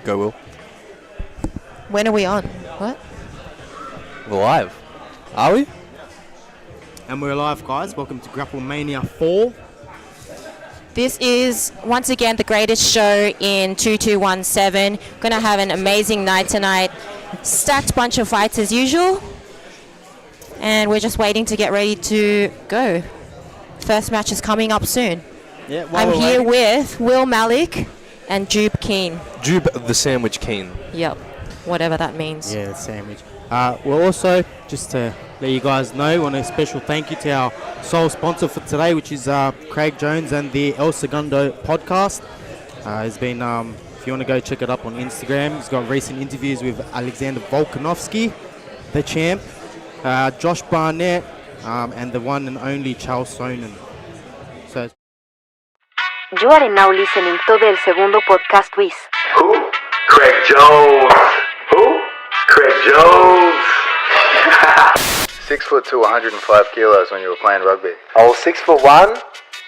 Go, Will. When are we on? What? We're live. Are we? And we're live, guys. Welcome to Grapple Mania 4. This is, once again, the greatest show in 2217. Going to have an amazing night tonight. Stacked bunch of fights as usual. And we're just waiting to get ready to go. First match is coming up soon. Yeah, I'm here with Will Malik and Jube Keen. Jube the Sandwich Keen. Yep, whatever that means. Yeah, the sandwich. We're also, just to let you guys know, want a special thank you to our sole sponsor for today, which is Craig Jones and the El Segundo podcast. He's been, if you want to go check it up on Instagram, he's got recent interviews with Alexander Volkanovski, the champ, Josh Barnett, and the one and only Charles Sonnen. So, You are now listening to the El Segundo podcast with Who? Craig Jones. Who? Craig Jones. 6'2", 105 kilos when you were playing rugby. I was 6'1"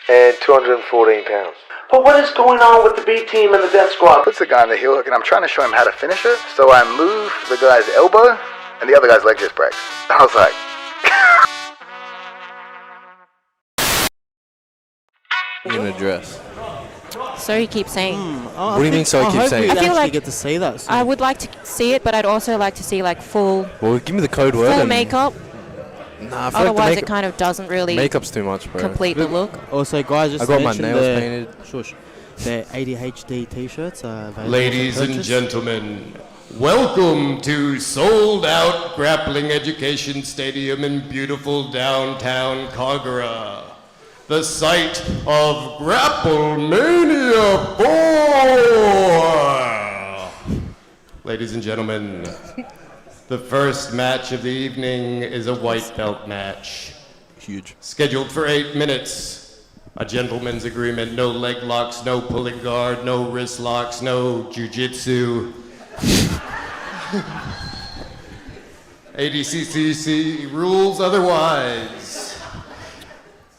and 214 pounds. But what is going on with the B team and the death squad? Puts the guy on the heel hook and I'm trying to show him how to finish it. So I move the guy's elbow and the other guy's leg just breaks. I was like... In a dress. So you keep saying. What do you mean, so I keep saying? I feel like get to see that soon. I would like to see it, but I'd also like to see like full Well, give me the code word. full makeup. Nah, I feel Otherwise, like it kind of doesn't really makeup's too much, bro. complete the look. Also, guys, just I got my mention nails the, painted. Shush. The ADHD t-shirts are available. Ladies for and purchase. gentlemen, welcome to Sold Out Grappling Education Stadium in beautiful downtown Kogarah, the site of Grapple Mania 4. Ladies and gentlemen, the first match of the evening is a white belt match. Huge. Scheduled for 8 minutes. A gentleman's agreement, no leg locks, no pulling guard, no wrist locks, no jiu-jitsu. ADCCC rules otherwise.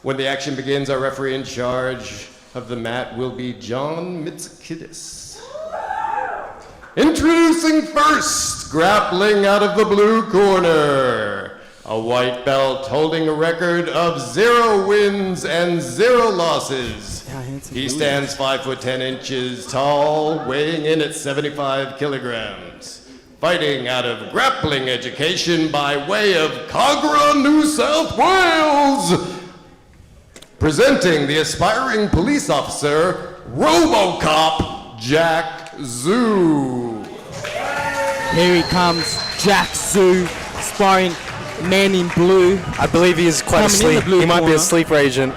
When the action begins, our referee in charge of the mat will be John Mitsikidis. Introducing first, grappling out of the blue corner. A white belt holding a record of 0 wins and 0 losses. He stands 5'10" tall, weighing in at 75 kilograms. Fighting out of grappling education by way of Kogarah, New South Wales. Presenting the aspiring police officer, RoboCop Jack Zhu. Here he comes, Jack Zhu, sparring man in blue. I believe he is quite Coming in the asleep. blue He might be corner. a sleeper agent.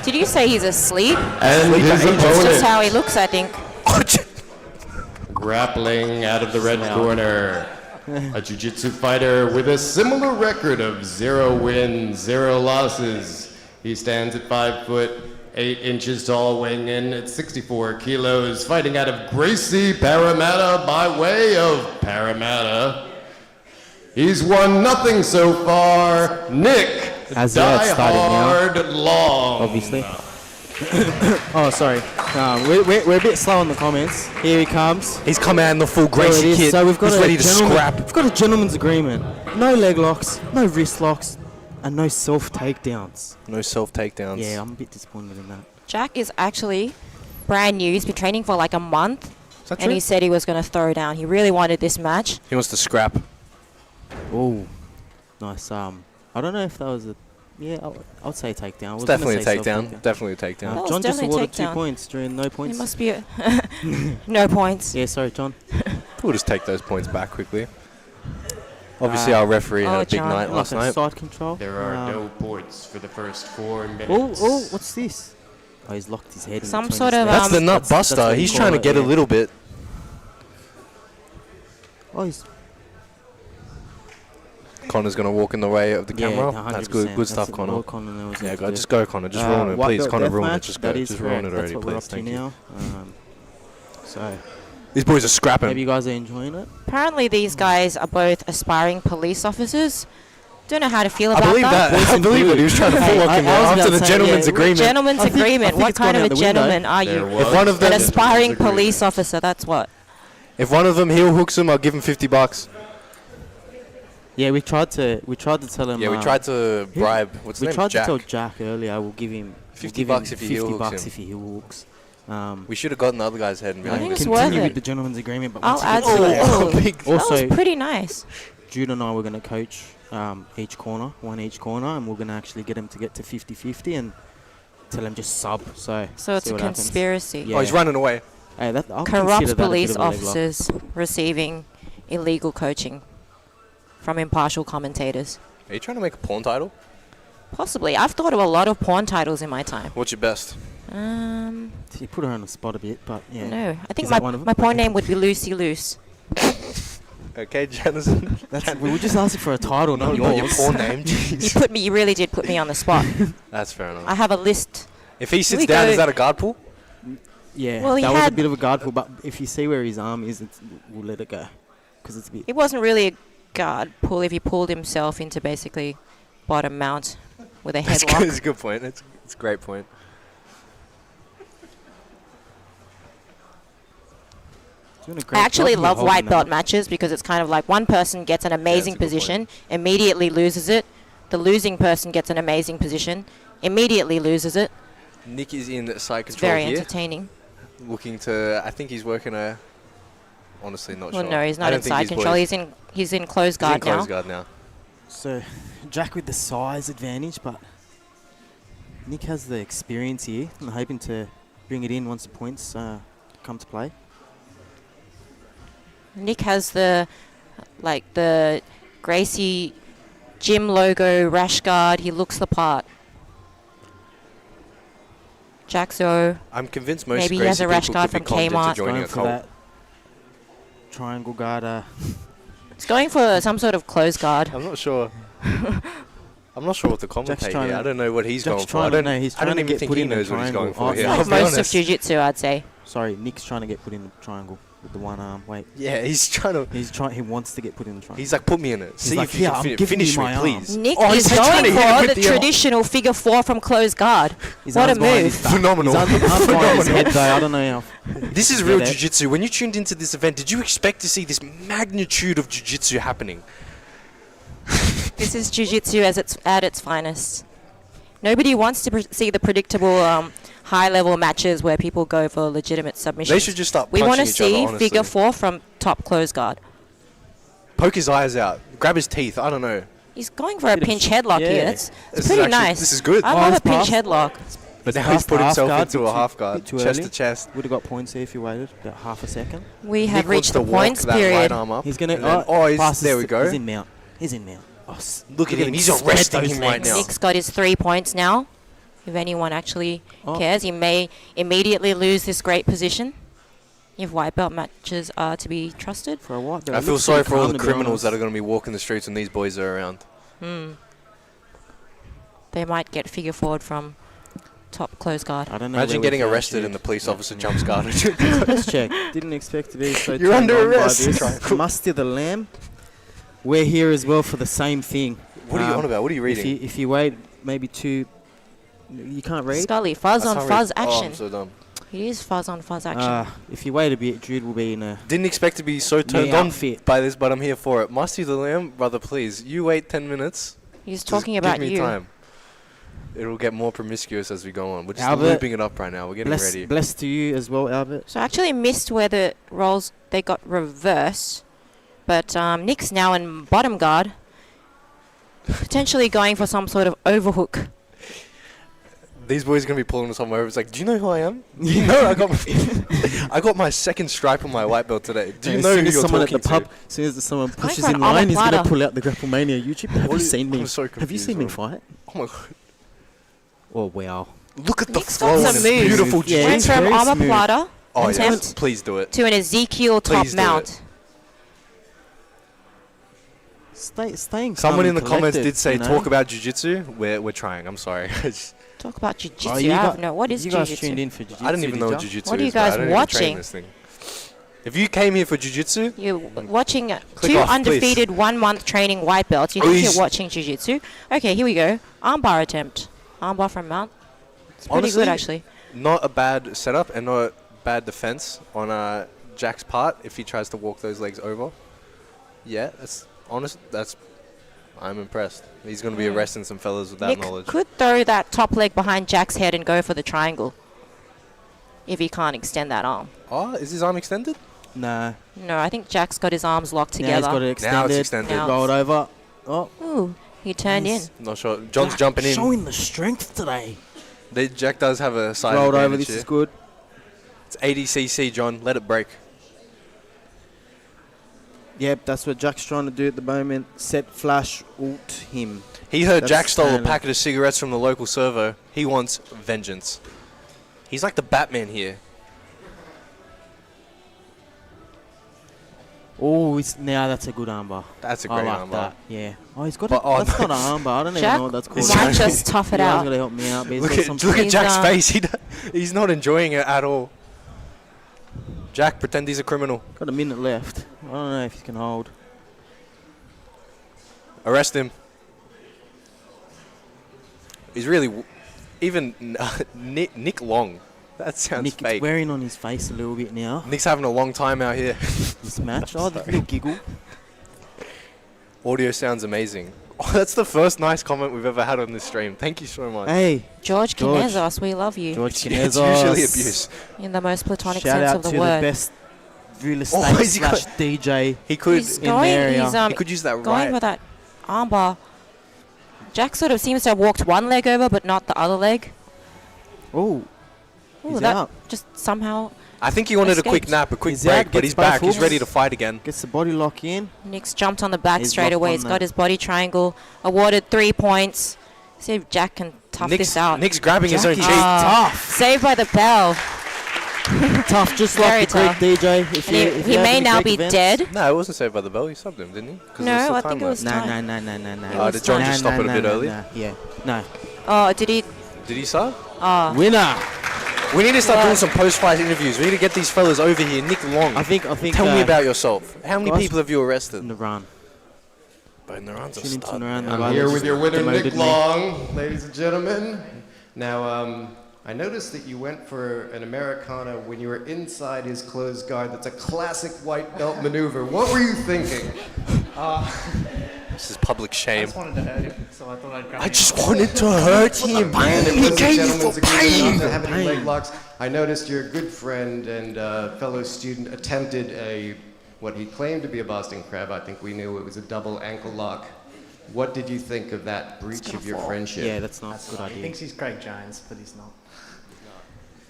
Did you say he's asleep? And his That's just opponent, how he looks, I think. grappling out of the red corner. A jiu-jitsu fighter with a similar record of 0 wins, 0 losses. He stands at 5'8" tall, weighing in at 64 kilos, fighting out of Gracie, Parramatta by way of Parramatta. He's won nothing so far. Nick As that Die started now, Hard Long. obviously. Oh, sorry. We're a bit slow on the comments. Here he comes. He's come out in the full There it Gracie is. kit. So we've got He's a ready to scrap. We've got a gentleman's agreement. No leg locks, no wrist locks, and no self takedowns. No self takedowns. Yeah, I'm a bit disappointed in that. Jack is actually brand new. He's been training for like a month, Is that and true? he said he was going to throw down. He really wanted this match. He wants to scrap. Oh, nice. I don't know if that was a. Yeah, I'll say takedown. I It's was definitely a gonna say takedown. self-takedown. Definitely a That takedown. was John just definitely a awarded 2 takedown. points during no He points. must be no points. Yeah, sorry, John. We'll just take those points back quickly. Obviously, our referee had a big John. night last Like a night. side control. There are no points for the first 4 minutes. Oh, what's this? Oh, he's locked his head. in Some between sort his of, legs. That's the nut That's buster. what He's you trying to call get it, a little bit. Oh, he's Connor's going to walk in the way of the camera. Yeah, That's good. 100%. Good stuff, That's Connor. all Connor knows Yeah, what to go, do. just go, Connor. Just ruin it, White please. belt Connor, ruin it. deathmatch, Just that go. is Just ruin correct. it That's already, what we're please. up to Thank you. now. So, These boys are scrapping. maybe you guys are enjoying it. Apparently, these guys are both aspiring police officers. Don't know how to feel I about believe that. Boys I in believe blue. it. He was trying to Hey, footlock I- him I was there about after to the say, gentleman's yeah, agreement. Gentleman's I think agreement. What it's gone kind of out a the window. gentleman are There you? was If one of them- An aspiring gentleman's police agreement. officer. That's what. If one of them heel hooks him, I'll give him $50. Yeah, we tried to tell him. Yeah, we tried to bribe. What's his name? We tried Jack. to tell Jack earlier. We'll give him $50 if he heel hooks him. if he heel hooks. We should have gotten the other guy's head and be I like, think it's continue worth with it. the gentleman's agreement. But I'll once add again, to it. Oh, that also, was pretty nice. Jude and I were going to coach each corner, one each corner, and we're going to actually get him to get to 50-50 and tell him just sub. So it's see a what happens. conspiracy. Yeah. oh, he's running away. Hey, I'll consider Corrupt that a police bit of a leg lock. officers receiving illegal coaching from impartial commentators. Are you trying to make a porn title? Possibly. I've thought of a lot of porn titles in my time. What's your best? You put her on the spot a bit, but yeah. No, I think Is that one of them? my porn name would be Lucy Loose. Okay, Janison. We were just asking for a title, not Not your yours. porn name. Jeez. You really did put me on the spot. That's fair enough. I have a list. If he sits we down, go- is that a guard pull? Yeah, Well, he that was a had- bit of a guard pull, but if you see where his arm is, we'll let it go. Because it's a bit... It wasn't really a guard pull if he pulled himself into basically bottom mount with a That's headlock. good. It's a good point. It's a great point. I actually love white belt matches because it's kind of like one person gets an amazing good position, immediately loses it. The losing person gets an amazing position, immediately loses it. Nick is in side It's control very here, entertaining. looking to. I think he's working a. Honestly, not Well, sure. no, he's I not don't in think side these control. boys- He's in close He's guard in close now. guard now. So, Jack with the size advantage, but Nick has the experience here. I'm hoping to bring it in once the points come to play. Nick has the Gracie gym logo rash guard. He looks the part. Jaxo. I'm convinced most Maybe he has Gracie a rash people guard could be from conned into Kmart. joining Going a for cult. that triangle guard. He's going for some sort of close guard. I'm not sure. I'm not sure what the commentate trying here. to- I don't know what he's Jack's going for. trying I to- don't, no, he's I don't trying to even get think put he in the knows what he's going triangle. for here. Oh, I'll Like be most of honest. jiu-jitsu, I'd say. Sorry, Nick's trying to get put in the triangle with the one arm. Wait, Yeah, he's trying to. he wants to get put in the triangle. He's like, put me in it. See like, if you "Here, can I'm finish giving you me, my arm." please. Nick Oh, is he's trying going to hit him for with the the arm. traditional figure four from close guard. His What a arm's behind move. his back. Phenomenal. His arm's behind his head though. I don't know how. This is real that. jiu-jitsu. When you tuned into this event, did you expect to see this magnitude of jiu-jitsu happening? This is jiu-jitsu at its finest. Nobody wants to see the predictable high-level matches where people go for legitimate submissions. They should just start We punching want to each other, see honestly. figure four from top close guard. Poke his eyes out. Grab his teeth. I don't know. He's going for a Bit of pinch sh- headlock yeah. here. It's This is pretty actually- nice. this is good. I Oh, love a he's pinch passed. headlock. But now Past he's put the half himself guard, into bit a too- half guard. bit too Chest early. to chest. Would have got points here if you waited about half a second. We have Nick wants reached to the walk points that period. right arm up. He's gonna. and then- passes there we the- go. He's in mount. He's in mount. Oh, Look at him. He's spread arresting those him right legs. now. Nick's got his 3 points now. If anyone actually Oh. cares, he may immediately lose this great position. If white belt matches are to be trusted. For a while. but I it feel looks sorry pretty for all calm, the to be criminals that honest. are going to be walking the streets when these boys are around. They might get figure forward from top close guard. I don't know. Imagine where we getting found arrested Jude. and the police Yeah, officer yeah. jumps guard. Let's check. Didn't expect to be so. You're turned under on by arrest. this. Triangle. Musty the Lamb. We're here as well for the same thing. What are you on about? What are you reading? If you wait maybe two, you can't read. Scully, fuzz I on can't fuzz read. Oh, action. I'm so dumb. It is fuzz on fuzz action. If you wait a bit, Jude will be in a. Didn't expect to be so turned Me on outfit. by this, but I'm here for it. Musty the Lamb, brother, please. You wait 10 minutes. He's Just talking give about me you. time. It'll get more promiscuous as we go on. We're just Albert, looping it up right now. We're getting ready. Blessed to you as well, Albert. So I actually missed where the roles they got reversed, but Nick's now in bottom guard, potentially going for some sort of overhook. These boys are going to be pulling us on over. It's like, do you know who I am? Do you know I got my second stripe on my white belt today. Do you As know soon who as you're someone at talking the pub, to? as soon as someone pushes for in an line, he's armor gonna platter. pull out the Grapple Mania YouTube. Have What you is- seen me? I'm so Have you confused, seen me bro. fight? Oh my god. Oh wow. Look at the Nick's flow got and some it's moves. beautiful Yeah, Went he's from very armor smooth. platter Oh, yeah. attempt Please do it. to an Ezekiel top Please do mount. Staying. Someone calm in the and comments collected, did say, you know? talk about jiu-jitsu. We're trying. I'm sorry. Talk about jiu-jitsu. Oh, I you have got- no. What is you guys jiu-jitsu? tuned in for jiu-jitsu? I don't even know what did ya? jiu-jitsu is. What are you bro. I guys don't even train watching? this thing. If you came here for jiu-jitsu, You're watching Click two off, please. undefeated 1 month training white belts. You think Please. you're watching jiu-jitsu? Okay, here we go. Armbar attempt. Armbar from mount. It's pretty Honestly, good actually. not a bad setup and not a bad defense on Jack's part if he tries to walk those legs over. Yeah, that's honest. I'm impressed. He's going to be arresting some fellas with that Nick knowledge. could throw that top leg behind Jack's head and go for the triangle if he can't extend that arm. Oh, is his arm extended? No. No, I think Jack's got his arms locked Now he's got together. it extended. Now it's extended. Now Rolled over. Oh. Ooh, he turned in. Not sure. John's jumping in. Showing the strength today. Jack does have a side Rolled over. advantage This here. is good. It's 80cc, John. Let it break. Yep, that's what Jack's trying to do at the moment. Set flash ult him. He heard That's Jack stole a standard. packet of cigarettes from the local servo. He wants vengeance. He's like the Batman here. Oh, now that's a good armbar. That's a I great like armbar. that. Yeah. Oh, he's got But- it. That's not an armbar. I don't even Jack know what that's called. He's might just tough it You guys out. gotta help me out. But he's Look got at, some look at He's, Jack's face. He's not enjoying it at all. Jack, pretend he's a criminal. got a minute left. I don't know if he can hold. Arrest him. He's really... Even Nick Long. That sounds Nick, fake. it's wearing on his face a little bit now. Nick's having a long time out here. This match. Oh, the little giggle. Audio sounds amazing. Oh, that's the first nice comment we've ever had on this stream. Thank you so much. Hey, George George. Kinezos, we love you. George It's Kinezos. usually abuse. In the most platonic Shout sense out of the to word. the best real Oh, estate has he got- slash DJ. He could... He's in the going, area. he's He could use that going right. for that armbar. Jack sort of seems to have walked one leg over, but not the other leg. Oh, Ooh, he's that out. just somehow I think he wanted a quick Escaped. nap, a quick He's break, out, but gets he's both back. He's hooks. ready to fight again. Gets the body lock in. Nick's jumped on the back He's straight locked away. on He's got that. his body triangle. Awarded 3 points. See if Jack can tough this out. Nick's grabbing his own Jack cheek. is Ah, tough. Saved by the bell. Tough, just Very like the Greek tough. DJ. If And you, he if he you have may any now Greek be events. dead. No, it wasn't saved by the bell. He subbed him, didn't he? 'Cause No, there's still I time think it was left. No, time. no, no, no, no, It no. was did John time. just stop it a bit early? Yeah, no. Oh, did he? Did he sub? Oh, Winner. We need to start Yeah. doing some post-fight interviews. We need to get these fellas over here. Nick Long, I think. tell me about yourself. How many guys- people have you arrested? in the run. But Naran's a Tuning to stud. Naran, the man. guy I'm here that with your winner, demoted Nick me. Long, ladies and gentlemen. Now, I noticed that you went for an Americana when you were inside his closed guard. That's a classic white belt maneuver. What were you thinking? This is public shame. wanted to hurt him, so I thought I'd grab I just wanted to hurt him. And it He was a gave me gentleman's for agreement pain. not to have any leg Pain. locks. I noticed your good friend and fellow student attempted what he claimed to be a Boston Crab. I think we knew it was a double ankle lock. What did you think of that breach of your friendship? Yeah, that's not a good He idea. thinks he's Craig Jones, but he's not.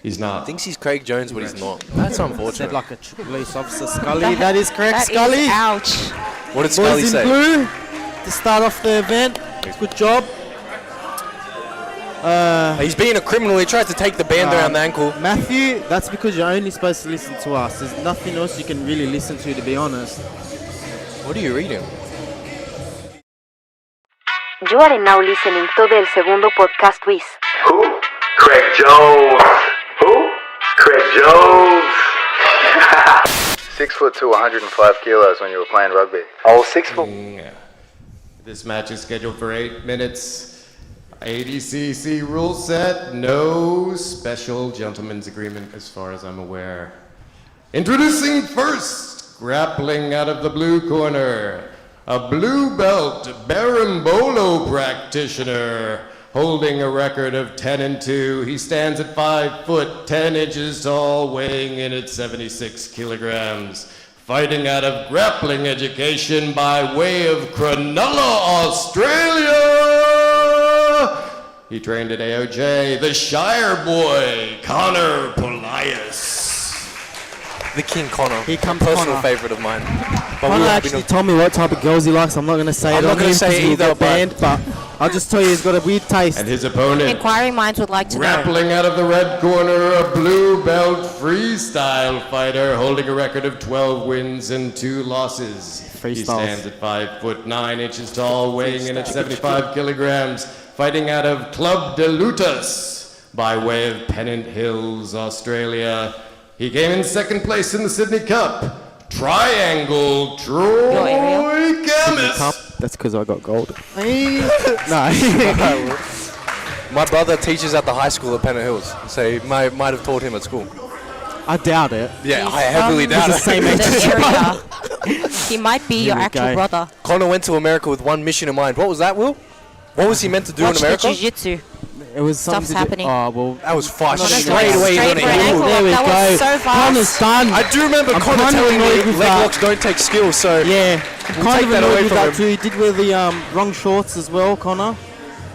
He's not. Thinks he's Craig Jones, but he's not. That's Said unfortunate. like a police officer, Scully. That is correct, that Scully. is ouch. What did Scully Boys in say? blue to start off the event. Good job. He's being a criminal. He tried to take the band around the ankle. Matthew, that's because you're only supposed to listen to us. There's nothing else you can really listen to be honest. What are you reading? You are now listening to El Segundo Podcast with Who? Craig Jones. Who? Craig Jones. 6'2", 105 kilos when you were playing rugby. Oh, 6 foot. This match is scheduled for 8 minutes. 80cc rule set. No special gentleman's agreement as far as I'm aware. Introducing first, grappling out of the blue corner, a blue belt Berimbolo practitioner, holding a record of 10-2. He stands at 5 foot 10 inches tall, weighing in at 76 kilograms. Fighting out of grappling education by way of Cronulla, Australia. He trained at AOJ, the Shire boy, Connor Polias. The King Connor. Here comes a personal Connor. favorite of mine. But Connor we were actually having told me what type of girls he likes. I'm not going to say I'm it not on gonna him say because it we'll either, get banned, but I'll just tell you he's got a weird taste. And his opponent, Inquiring minds would like to know. grappling out of the red corner, a blue belt freestyle fighter holding a record of 12 wins and 2 losses. He Freestyles. stands at 5 foot 9 inches tall, weighing in at 75 kilograms, fighting out of Club de Lutas by way of Pennant Hills, Australia. He came in second place in the Sydney Cup. Triangle Troy Your area? Camus. That's because I got gold. no. My brother teaches at the high school at Pennant Hills, so he might have taught him at school. I doubt it. Yeah, He's I heavily from doubt the it. same the area. He might be your we actual go. brother. Connor went to America with one mission in mind. What was that, Will? What was he meant to do Watch in the America? jiu-jitsu. It was Stuff's something to do- happening. Oh, well. That was fast. Connor's Straight going away, straight he's for an gonna ankle hit. There we That go. was so fast. Connor's done. I do remember I'm Connor kind of telling me annoyed with leg that. locks don't take skill, so Yeah. We'll Kind take of that away annoyed with from that him. too. He did wear the wrong shorts as well, Connor.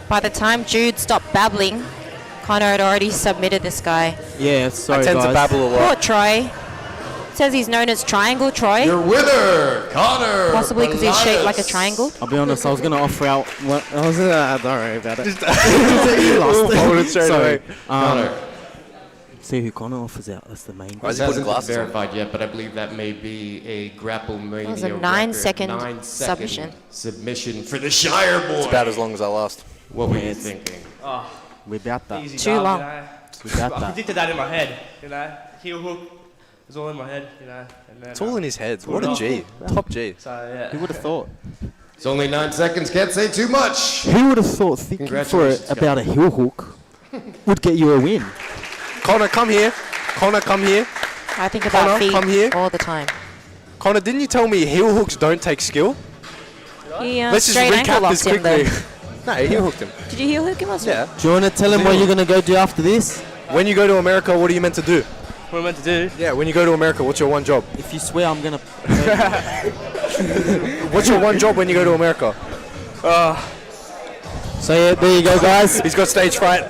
By the time Jude stopped babbling, Connor had already submitted this guy. Yeah, sorry I tend guys. to babble a Poor lot. Troy. Says he's known as Triangle Troy. Your winner, Connor. Possibly because he's shaped like a Elias. triangle. I'll be honest, I was going to offer out... What, I was, don't worry about it. You lost. Straight Sorry. away. Connor. See who Connor offers out. That's the main Why is This he putting hasn't been glasses on? verified yet, but I believe that may be a Grapple Mania was a record. 9-second 9-second submission. submission for the Shire boy. It's about as long as I last. What were you Yes. thinking? We're about that. Easy Too job, long. You know? We got I that. predicted that in my head, you know. Heel hook was all in my head, you know. And then, It's all in his head. Pull What it a off. G. Top G. So yeah. Who would have thought? It's only 9 seconds. Can't say too much. Who would have thought thinking for Congratulations, about a heel hook would get you a win? Connor, come here. Connor, come here. I think about Connor, feet come here. all the time. Connor, didn't you tell me heel hooks don't take skill? He Let's just straight ankle recap locked this him quickly. though. No, he heel hooked him. Did you heel hook him or something? Yeah. Do you want to tell him what you're going to go do after this? When you go to America, what are you meant to do? What am I meant to do? Yeah, when you go to America, what's your one job? If you swear, I'm going to... What's your one job when you go to America? So yeah, there you go, guys. He's got stage fright.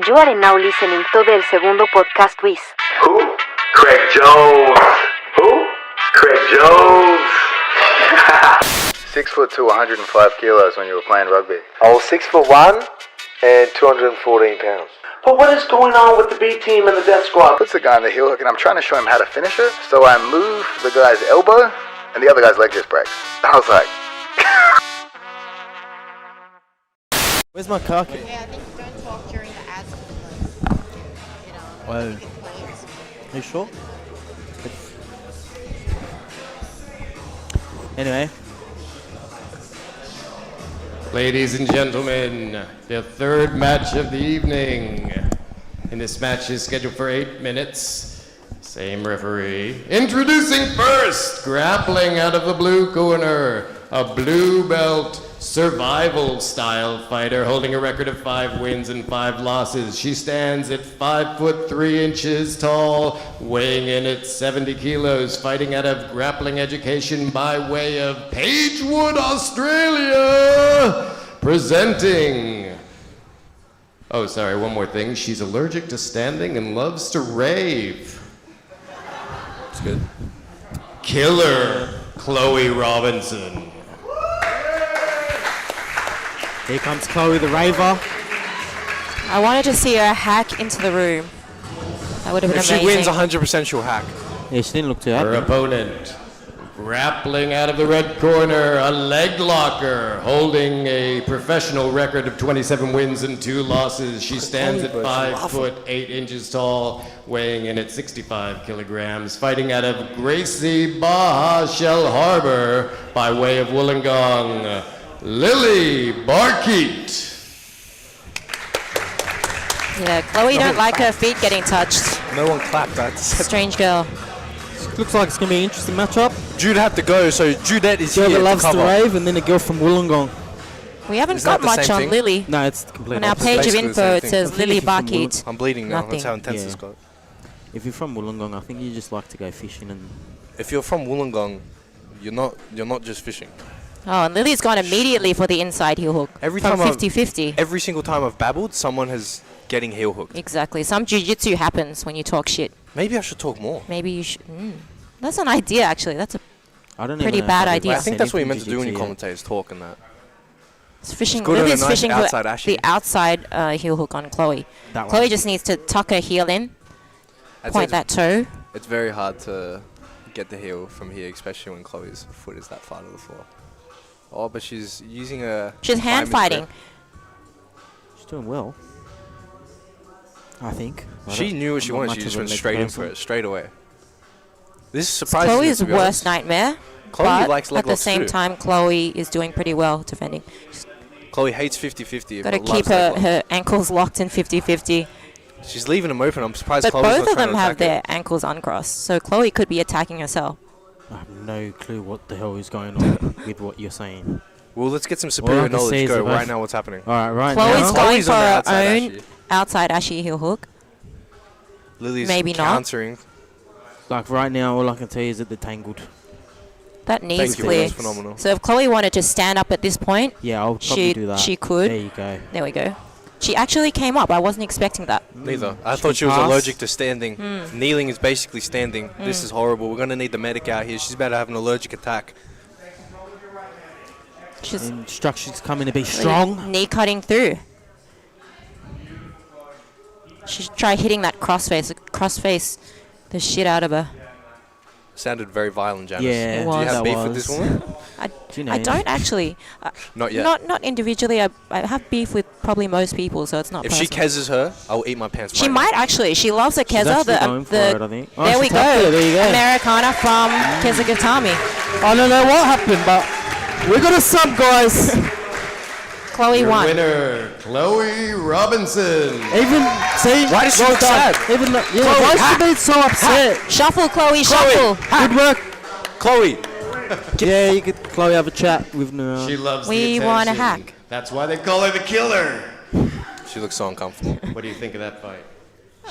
You are now listening to el segundo podcast with Who? Craig Jones. Who? Craig Jones. 6'2", 105 kilos when you were playing rugby. I was 6'1" and 214 pounds. But what is going on with the B team and the death squad? Puts the guy in the heel hook, and I'm trying to show him how to finish it. So I move the guy's elbow, and the other guy's leg just breaks. I was like, Where's my car key? Yeah, I think don't talk during the ads. Whoa. Are you sure? Anyway, Ladies and gentlemen, the third match of the evening. And this match is scheduled for 8 minutes. Same referee. Introducing first, grappling out of the blue corner, a blue belt survival style fighter holding a record of 5 wins and 5 losses. She stands at 5'3" tall, weighing in at 70 kilos, fighting out of grappling education by way of Pagewood, Australia. Presenting. Oh, sorry, one more thing. She's allergic to standing and loves to rave. It's good. Killer Chloe Robinson. here comes Chloe the Raver. I wanted to see her hack into the room. That would have been If amazing. she wins 100%, she'll hack. Yeah, she didn't look too Her happy. opponent, grappling out of the red corner, a leg locker, holding a professional record of 27 wins and 2 losses. She stands at 5'8" tall, weighing in at 65 kilograms, fighting out of Gracie Baja Shell Harbor by way of Wollongong, Lily Barkeet. Yeah, Chloe don't like her feet getting touched. No one clapped. That's Strange girl. Looks like it's going to be an interesting matchup. Jude had to go, so Judette is Girl here that to loves to cover. rave, and then a girl from Wollongong. We haven't Isn't that got the much same on thing? Lily. No, it's complete On our opposite. page of basically the info, same it thing. says I think Lily if you're from Barkeet. I'm bleeding now. Nothing. That's how intense Yeah. it's got. If you're from Wollongong, I think you just like to go fishing and... If you're from Wollongong, you're not just fishing. Oh, and Lily's gone immediately for the inside heel hook. Every from time I've- 50-50. Every single time I've babbled, someone has getting heel hooked. Exactly. Some jiu-jitsu happens when you talk shit. Maybe I should talk more. Maybe you should. That's an idea, actually. That's a I don't Pretty even know bad if I've idea. ever I think seen that's what you're anything meant to do when you jiu-jitsu commentate is talk and that. it's fishing. good on a Lily's nice fishing for outside ashy. the outside heel hook on Chloe. yet. That Chloe one. just needs to tuck her heel in, I'd say point that toe. It's very hard to get the heel from here, especially when Chloe's foot is that far to the floor. Oh, but she's using a... She's hand confinement fighting. grip. She's doing well. I think. She knew what she I'm not wanted. much She just of a went leg straight in for person. it, straight away. This It's surprises me, Chloe's to be worst honest. nightmare. Chloe but likes leg at the locks same too. time, Chloe is doing pretty well defending. Chloe hates 50-50. Got to but keep loves leg her, locks. her ankles locked in 50-50. She's leaving them open. I'm surprised But Chloe's both not of trying them to have attack their it. ankles uncrossed, so Chloe could be attacking herself. I have no clue what the hell is going on with what you're saying. Well, let's get some All I superior can see knowledge. is Go the right both- now. What's happening? All right, right Chloe's now. going Chloe's for on the her outside own Ashi. outside Ashi heel hook. Lily's Maybe not. countering. Like right now, all I can tell you is that they're tangled. That knee's Thank you, clear. that's phenomenal. So if Chloe wanted to stand up at this point, Yeah, I'll probably do that. she could. There you go. There we go. She actually came up. I wasn't expecting that. Neither. I She thought can she was pass. allergic to standing. Hmm. Kneeling is basically standing. This is horrible. We're gonna need the medic out here. She's about to have an allergic attack. She's Instructions coming to be strong. knee cutting through. She should try hitting that crossface the shit out of her. Sounded very violent, Janice. Yeah, It Do you was. have that beef was. with this woman? Do you know I him? don't actually. Not yet. Not individually. I have beef with probably most people, so it's not If personal. she kezzes her, I'll eat my pants. She right might actually. She loves a She's Keza. actually The, going for it, I think. Oh, there she we tapped go. it, there you go. Americana from Kezagatami. I don't know what happened, but we got a sub, guys. Chloe Your won. winner, Chloe Robinson. Even see, Why does she well look done. sad? Even yeah, Chloe, why ha! is she being so upset? Shuffle, Chloe, shuffle. Good work. Chloe. Yeah, you could Chloe have a chat with Noah. She loves We the wanna attention. hack. That's why they call her the killer. She looks so uncomfortable. What do you think of that fight?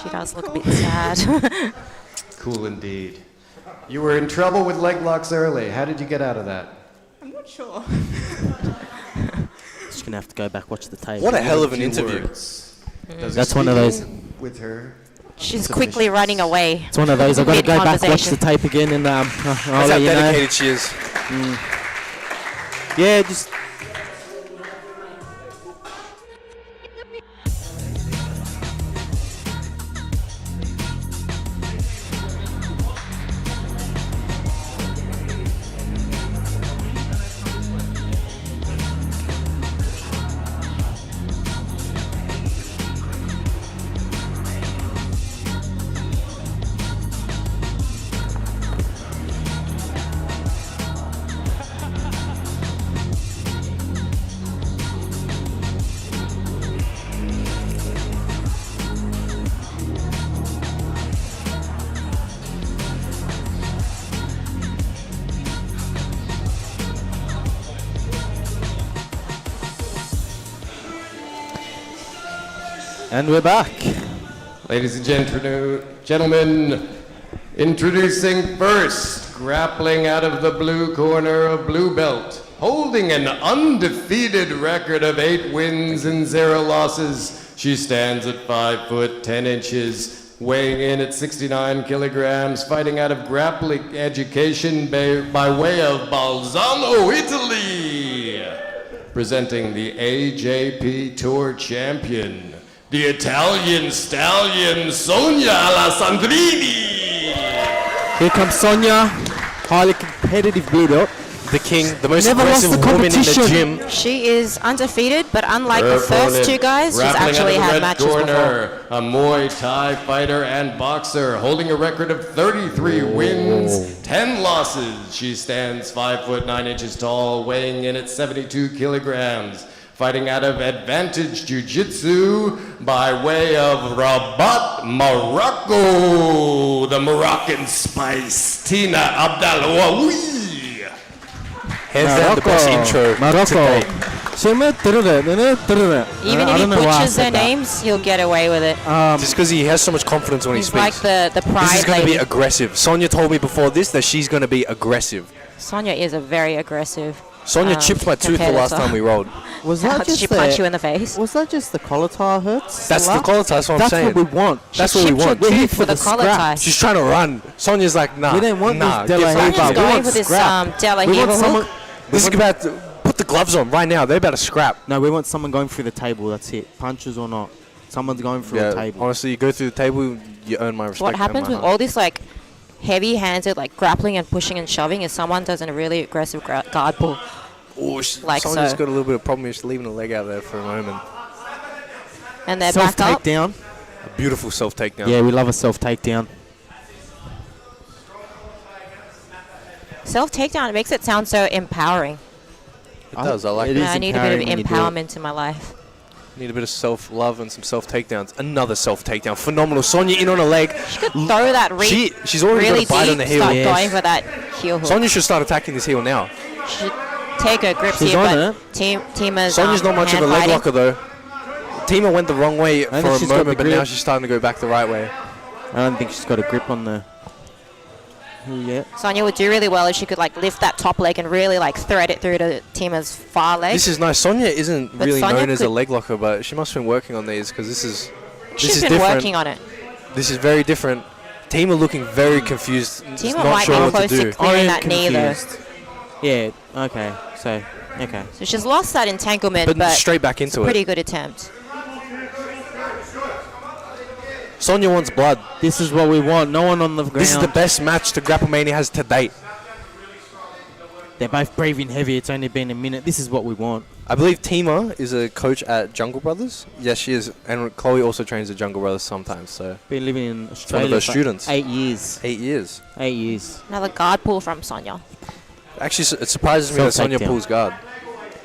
She does look a bit sad. Cool indeed. You were in trouble with leg locks early. How did you get out of that? I'm not sure. Just gonna have to go back watch the tape. What a hell of an Few interview. words. Does That's he one of speak those. with her. She's quickly running away. It's one of those. I've got to go back watch the Mid-conversation. tape again, and I'll That's let how you know. dedicated she is. Yeah, just. And we're back. Ladies and gentlemen, introducing first, grappling out of the blue corner of blue belt, holding an undefeated record of 8 wins and 0 losses. She stands at 5 foot 10 inches, weighing in at 69 kilograms, fighting out of grappling education by way of Bolzano, Italy. Presenting the AJP Tour champion, the Italian stallion Sonia Alessandrini. Here comes Sonia, highly competitive blue belt. The king, the most Never lost aggressive the woman in the competition. gym. She is undefeated, but unlike Her the first opponent, two guys, she's grappling actually out of the had red matches corner, before. a Muay Thai fighter and boxer, holding a record of 33 wins, 10 losses. She stands 5 foot 9 inches tall, weighing in at 72 kilograms. Fighting out of Advantage Jiu-Jitsu by way of Rabat, Morocco. The Moroccan Spice, Tina Abdalawi. Hands down, the best intro to Morocco. date. Even if he butchers their names, he'll get away with it. Just because he has so much confidence when he He's like speaks. the pride This is going to lady. be aggressive. Sonia told me before this that she's going to be aggressive. Sonia is a very aggressive. Sonia chipped my tooth the last competitor. time we rolled. Was How that did just she punch you in the face? Was that just the collar tie hurts? That's the collar tie, that's what I'm That's saying. what we want. That's what we Chipped your want. We're here tooth for with the a collar scrap. tie. She's trying to run. Sonia's like, nah. We don't want nah, this De La get back. Riva. Sonia's We going want for this scrap. De La We want Riva someone. hook. This is about to put the gloves on right now. They're about to scrap. No, we want someone going through the table. That's it. Punches or not. Someone's going through the table. honestly, you go through the table, you earn my respect. What and happens my with heart. all this like heavy-handed like grappling and pushing and shoving is someone does a really aggressive guard pull. Oh, like Sonia's so. got a little bit of problem. She's leaving a leg out there for a moment. And they're Self back up. takedown. A beautiful self takedown. Yeah, we love a self takedown. Self takedown, it makes it sound so empowering. It does. I like It it. is I need a bit of empowering when you do it. empowerment in my life. Need a bit of self-love and some self-takedowns. Another self-takedown. Phenomenal. Sonya in on a leg. She could throw that She's already really got a bite deep, on the heel. start going for that heel hook. Sonya should start attacking this heel now. She should take her grips She's here, on but it. Tima's Sonya's not much of a leg hand-fighting. locker, though. Tima went the wrong way for a she's got the moment, but now grip. she's starting to go back the right way. I don't think she's got a grip on the heel yet. Sonya would do really well if she could like lift that top leg and really like thread it through to Tima's far leg. This is nice. Sonya isn't But really Sonya known as a could- leg locker, but she must have been working on these because this is She's been different. working on it. This is very different. Tima looking very confused. Tima not might sure be what to close to do. clearing that knee though. confused. Yeah, okay. So, okay. So she's lost that entanglement, But but straight back it's a into pretty it. good attempt. Sonya wants blood. This is what we want. No one on the ground. This is the best match the Grapple Mania has to date. They're both breathing heavy. It's only been a minute. This is what we want. I believe Tima is a coach at Jungle Brothers. Yes, she is. And Chloe also trains at Jungle Brothers sometimes. So Been living in Australia one of those for students. 8 years. 8 years. 8 years. Another guard pull from Sonya. Actually, it surprises me that Sonya Self-takedown. pulls guard.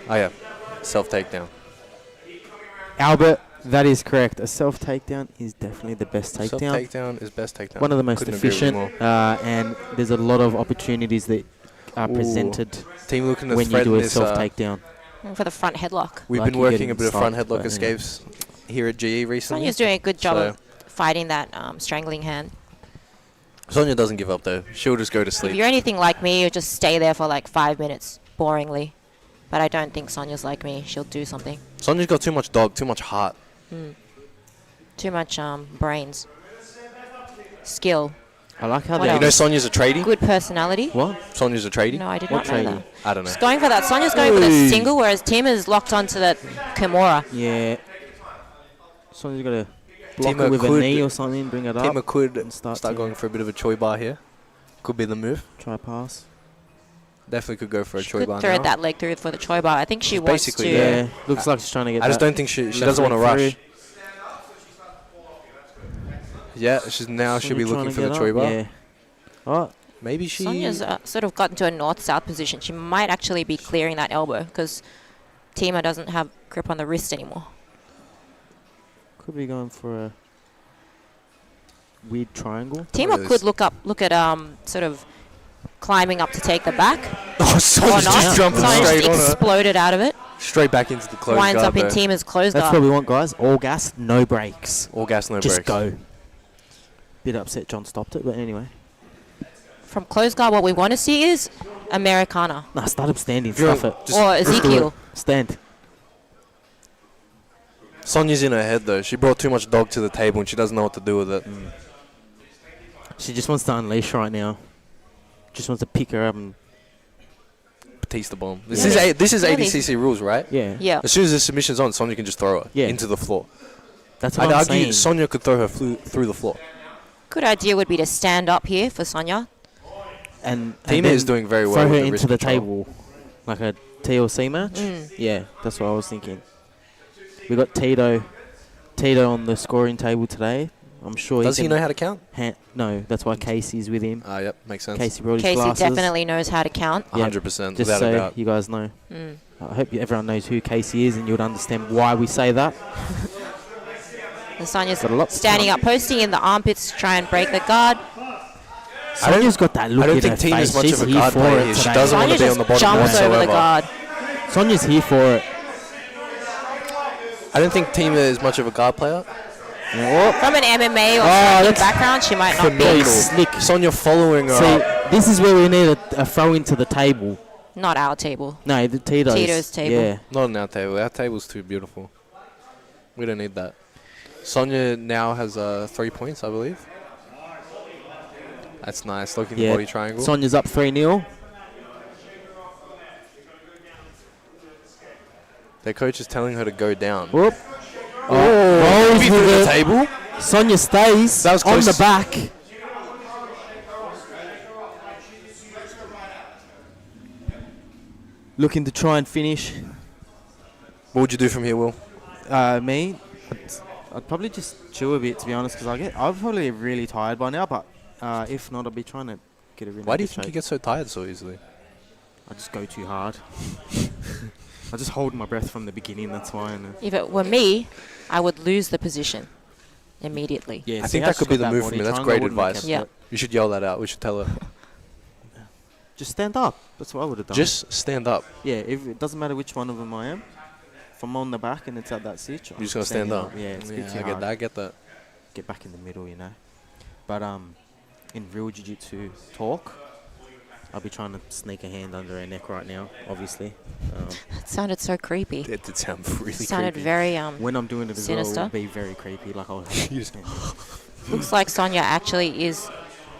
Oh, yeah. Self-takedown. Albert, that is correct. A self takedown is definitely the best takedown. Self-takedown is best takedown. One of the most Couldn't agree with you efficient, more. and there's a lot of opportunities that are Ooh. presented Team looking to when you threaten do a this. self takedown. For the front headlock. We've Like been you're working getting a bit of front stopped, headlock but escapes here at GE recently. Sonya's doing a good job So- of fighting that strangling hand. Sonya doesn't give up though. She'll just go to If sleep. you're anything like me, you'll just stay there for like 5 minutes, boringly. But I don't think Sonya's like me. She'll do something. Sonya's got too much dog, too much heart. Too much brains. Skill. I like how What they. You know else? Sonya's a tradie? Good personality. What? Sonya's a tradie? No, I did What not know tradie? that. I don't know. She's going for that. Sonya's going for the Hey. single, whereas Tima's locked onto the Kimura. Yeah. Sonya's got to block Tima it with a could- knee or something, bring it up. Tima could and start start to- going for a bit of a choi bar here. Could be the move. Try pass. Definitely could go for a She choi could got thread now. that leg through for the choi bar. I think she She's wants to. basically Yeah. Looks like she's trying to get I just that don't think she left doesn't want to leg rush. through. Yeah, she's now she'll be Sonya looking for trying the to choi get bar. up, Yeah. Oh, Maybe she. Sonya's sort of got into a north-south position. She might actually be clearing that elbow because Tima doesn't have grip on the wrist anymore. could be going for a weird triangle. Tima is. could look at sort of climbing up to take the back Oh, or Sonya's not. just jumping Sonya straight just on her. exploded out of it. Straight back into the close Winds guard up in though. Tima's close That's guard. what we want, guys. All gas, no brakes. All gas, no Just brakes. go. Bit upset John stopped it, but anyway. From close guard, what we want to see is Americana Nah, start him standing. You're- Stuff it. just- or Let's do Ezekiel. it. Stand. Sonya's in her head though. She brought too much dog to the table and she doesn't know what to do with it. She just wants to unleash right now. Just wants to pick her up and Batista bomb. This Yeah. is this is Really? ADCC rules, right? yeah. Yeah. As soon as the submission's on, Sonya can just throw her Yeah. into the floor. That's what I'd I'm argue saying. Sonya could throw her through the floor. Good idea would be to stand up here for Sonya. and Tima then is doing very well Throw with her the into wrist the control. table, like a TLC match. Mm. Yeah, that's what I was thinking. We got Tito on the scoring table today. I'm sure Does he he can know how to count? no, that's why Casey's with him. Yep, makes sense. Casey brought his Casey glasses. definitely knows how to count. Yeah, 100%, Just without so a doubt. you guys know. Mm. I hope everyone knows who Casey is and you would understand why we say that. And Sonya's Got a lot to standing count. up, posting in the armpits to try and break the guard. Sonya's got that look I don't in think her Tina's face. much She's of a here guard for player it here. She today. doesn't want Sonya to be on just the bottom jumps over the whatsoever. guard. Sonya's here for it. I don't think Tima is much of a guard player. Yeah, From an MMA or Oh, striking that's background, she might not be. Phenomenal. slick. Sonya following her See, up. this is where we need a throw into the table. Not our table. No, the Tito's. Tito's table. Yeah. Not on our table. Our table's too beautiful. We don't need that. Sonya now has 3 points, I believe. That's nice. Look in the Yeah. body triangle. Sonya's up 3-0. Their coach is telling her to go down. Whoop. Oh, rolls maybe with through the it. table. Sonya stays That was on close. the back. Looking to try and finish. What would you do from here, Will? Me, I'd probably just chill a bit, to be honest, because I'm probably really tired by now. But if not, I'll be trying to get a. Why do you think you get so tired so easily? I just go too hard. I just hold my breath from the beginning. That's why. And, If it were me, I would lose the position immediately. yeah, I see think how that she's could be got the that move for body me. That's triangle, I great wouldn't have advice. kept Yeah. it. You should yell that out. We should tell her. Just stand up. That's what I would have done. Just stand up. yeah. If it doesn't matter which one of them I am. If I'm on the back and it's at that stitch, You just gotta stand up. Yeah, it's a bit Yeah, too I get hard. that. I get that. Get back in the middle, But in real jiu-jitsu talk, I'll be trying to sneak a hand under her neck right now. Obviously, That sounded so creepy. It did sound really Sounded creepy. very when I'm doing it as well, Sinister. it'll be very creepy. Like I'll. You just- Looks like Sonia actually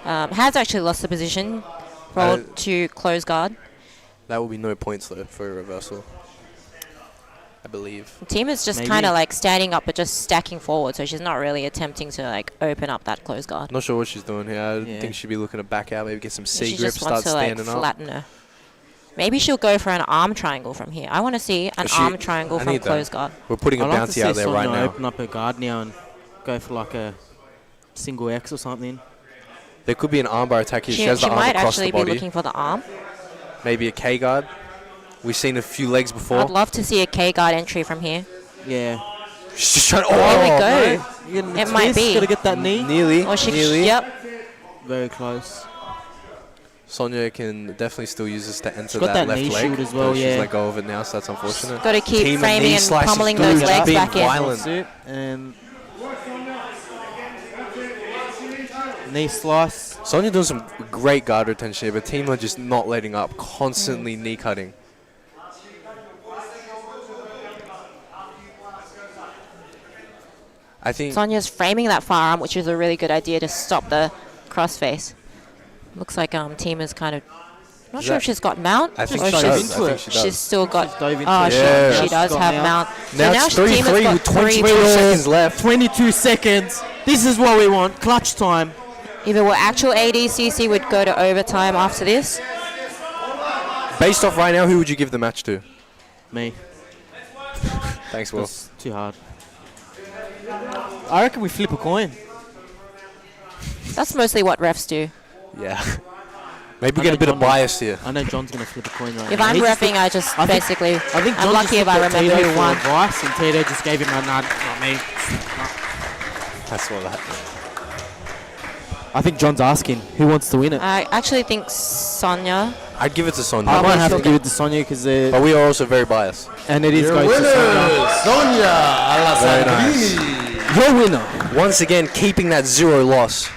has actually lost the position. Rolled to close guard. That will be no points though for a reversal. I believe. The team is just Maybe. kind of like standing up but just stacking forward, so she's not really attempting to like open up that close guard. Not sure what she's doing here. I Yeah. think she'd be looking to back out, maybe get some C She grip, just wants start to like standing up. flatten her. Maybe she'll go for an arm triangle from here. I want to see an She- arm triangle I from need that. close guard. We're putting a I'd like to bouncy see out there Sonia right now. open up her guard now and go for like a single X or something. There could be an armbar attack here. She, She has the arm might across actually the be body. looking for the arm. Maybe a K guard. We've seen a few legs before. I'd love to see a K guard entry from here. Yeah. She's just trying to. There we Oh, go. You're getting the It might twist, be. Gotta get that knee. nearly. Or she, nearly. yep. Very close. Sonia can definitely still use this to enter got that that left knee leg. shield as well, but yeah. She's let go of it now, so that's unfortunate. Got to keep Team framing knee and slices pummeling through, those just legs being back in. violent. That's it. And knee slice. Sonia doing some great guard retention here, but team are just not letting up, constantly knee cutting. I think Sonia's framing that firearm, which is a really good idea to stop the crossface. Looks like team is kind of not sure if she's got mount. I think or she Just does. she's, I think she does. she's still got. Just dove into Oh, it. Yeah. she She's does got have mount. mount. Now it's 3-3 with 22 seconds left. 22 seconds. This is what we want. Clutch time. If it were actual ADCC, would go to overtime after this. Based off right now, who would you give the match to? Me. Thanks, Will. That's too hard. I reckon we flip a coin. That's mostly what refs do. Yeah. Maybe I get a know bit of John bias here. I know John's going to flip a coin right If now. I'm He just refing, looked- I just I think- basically. I think I'm John lucky just if I looked at remember Tito who for won. advice, and Tito just gave him a nod. Not me. That's what that. I think John's asking who wants to win it. I actually think Sonia. I'd give it to Sonia. I might have to still give it to Sonia because But we are also very biased. and it is Your goes to Sonia. winner, Sonia Very Alessandrini. Your winner. Once again, keeping that 0 loss.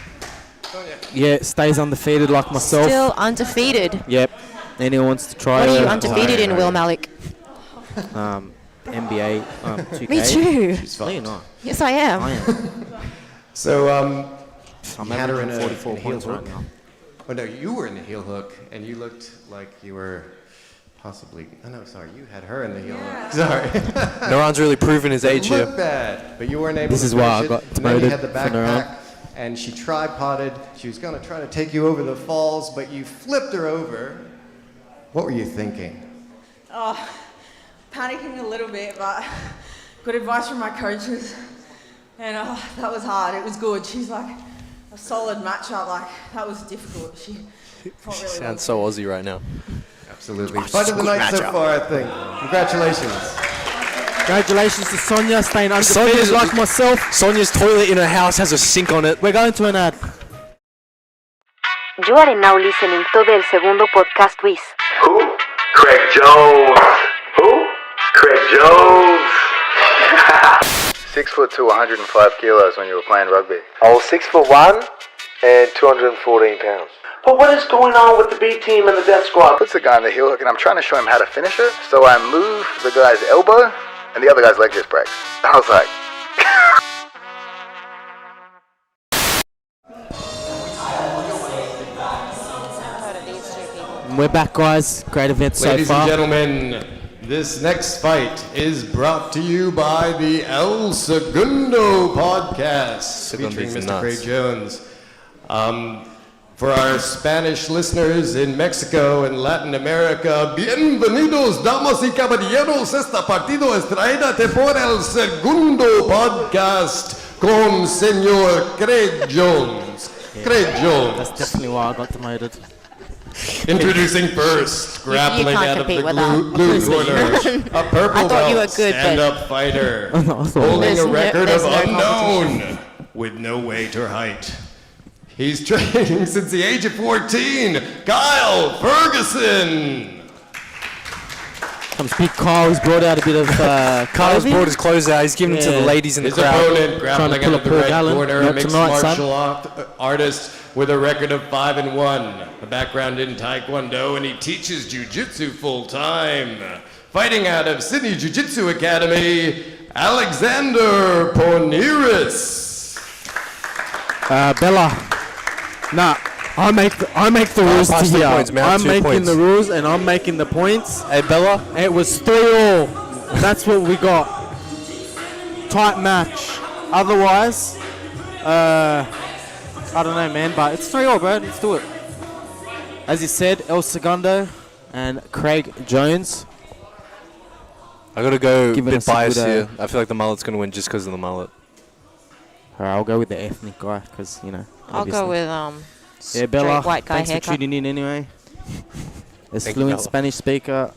Yeah, stays undefeated like myself. Still undefeated. Yep. Anyone wants to try What are you it? undefeated in, Will Malik? NBA 2K. Me too. No, you're not. Yes, I am. I am. So, I'm you had her in averaging a 44 heel points right hook. now. Oh no, you were in the heel hook, and you looked like you were possibly. Oh no, sorry, you had her in the heel hook. Sorry. Naran's really proven his age It looked here. bad, but you weren't able This to is why I finish got it. And then you demoted had the for Naran. backpack, and she tripoded. She was going to try to take you over the falls, but you flipped her over. What were you thinking? Oh, panicking a little bit, but good advice from my coaches. And that was hard. It was good. She's like a solid matchup. Like, that was difficult. She fought really well. Sounds so Aussie right now. Absolutely. Fight of the night so far, I think. Congratulations. Congratulations to Sonia, staying undefeated Sonia's like myself. Sonia's toilet in her house has a sink on it. We're going to an ad. You are now listening to el segundo podcast with Who? Craig Jones. Who? Craig Jones. 6'2", 105 kilos when you were playing rugby. I was 6'1" and 214 pounds. But what is going on with the B team and the death squad? Puts the guy in the heel hook, and I'm trying to show him how to finish it. So I move the guy's elbow, and the other guy's leg just breaks. I was like, We're back, guys. Great event so Ladies far. and gentlemen, this next fight is brought to you by the El Segundo podcast, featuring Segundo's Mr. nuts. Craig Jones. For our Spanish listeners in Mexico and Latin America, bienvenidos, damas y caballeros. Esta partido es traída por El Segundo podcast con Señor Craig Jones. Craig Jones. That's definitely why I got demoted. Introducing first, grappling can't out of the compete with blue corner, a purple I thought you were belt good, but- stand-up fighter, holding There's a no- record of there's no unknown with no weight or height. He's training since the age of 14, Kyle Ferguson. Comes big Kyle. He's brought out a bit of. Kyle's clothing. brought his clothes out. He's giving it to the Yeah. ladies in the His crowd. opponent, grappling pull out a of the Paul red Gallen. corner, a Not mixed tonight, son. martial artist with a record of 5-1, a background in Taekwondo, and he teaches Jiu-Jitsu full-time. Fighting out of Sydney Jiu-Jitsu Academy, Alexander Poniris. Bella. Nah. I make the rules to pass the here. points, man. I'm 2 making points. the rules and I'm making the points. Hey, Bella. It was 3-all. That's what we got. Tight match. Otherwise, I don't know, man. But it's 3-all, bro. Let's do it. As you said, El Segundo and Craig Jones. I gotta go a Giving bit us a biased good, here. I feel like the mullet's gonna win just because of the mullet. Alright, I'll go with the ethnic guy because you know. I'll obviously. go with Yeah, Bella. straight white guy Thanks haircut. for tuning in anyway. As Thank you, fluent Bella. Spanish speaker,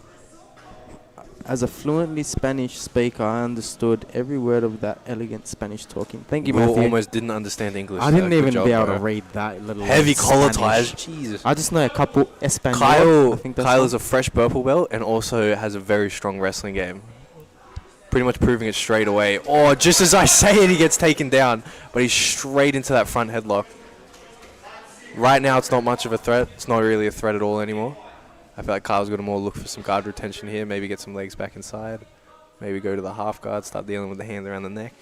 as a fluently Spanish speaker, I understood every word of that elegant Spanish talking. Thank you, We all Matthew. almost didn't understand English. I didn't Good even job, be able bro. to read that little Heavy collar Spanish. ties. Jesus. I just know a couple Espanol. Kyle, I think that's Kyle one. is a fresh purple belt and also has a very strong wrestling game. Pretty much proving it straight away. Oh, just as I say it, he gets taken down. But he's straight into that front headlock. Right now, it's not much of a threat. It's not really a threat at all anymore. I feel like Kyle's got to more look for some guard retention here. Maybe get some legs back inside. Maybe go to the half guard, start dealing with the hands around the neck.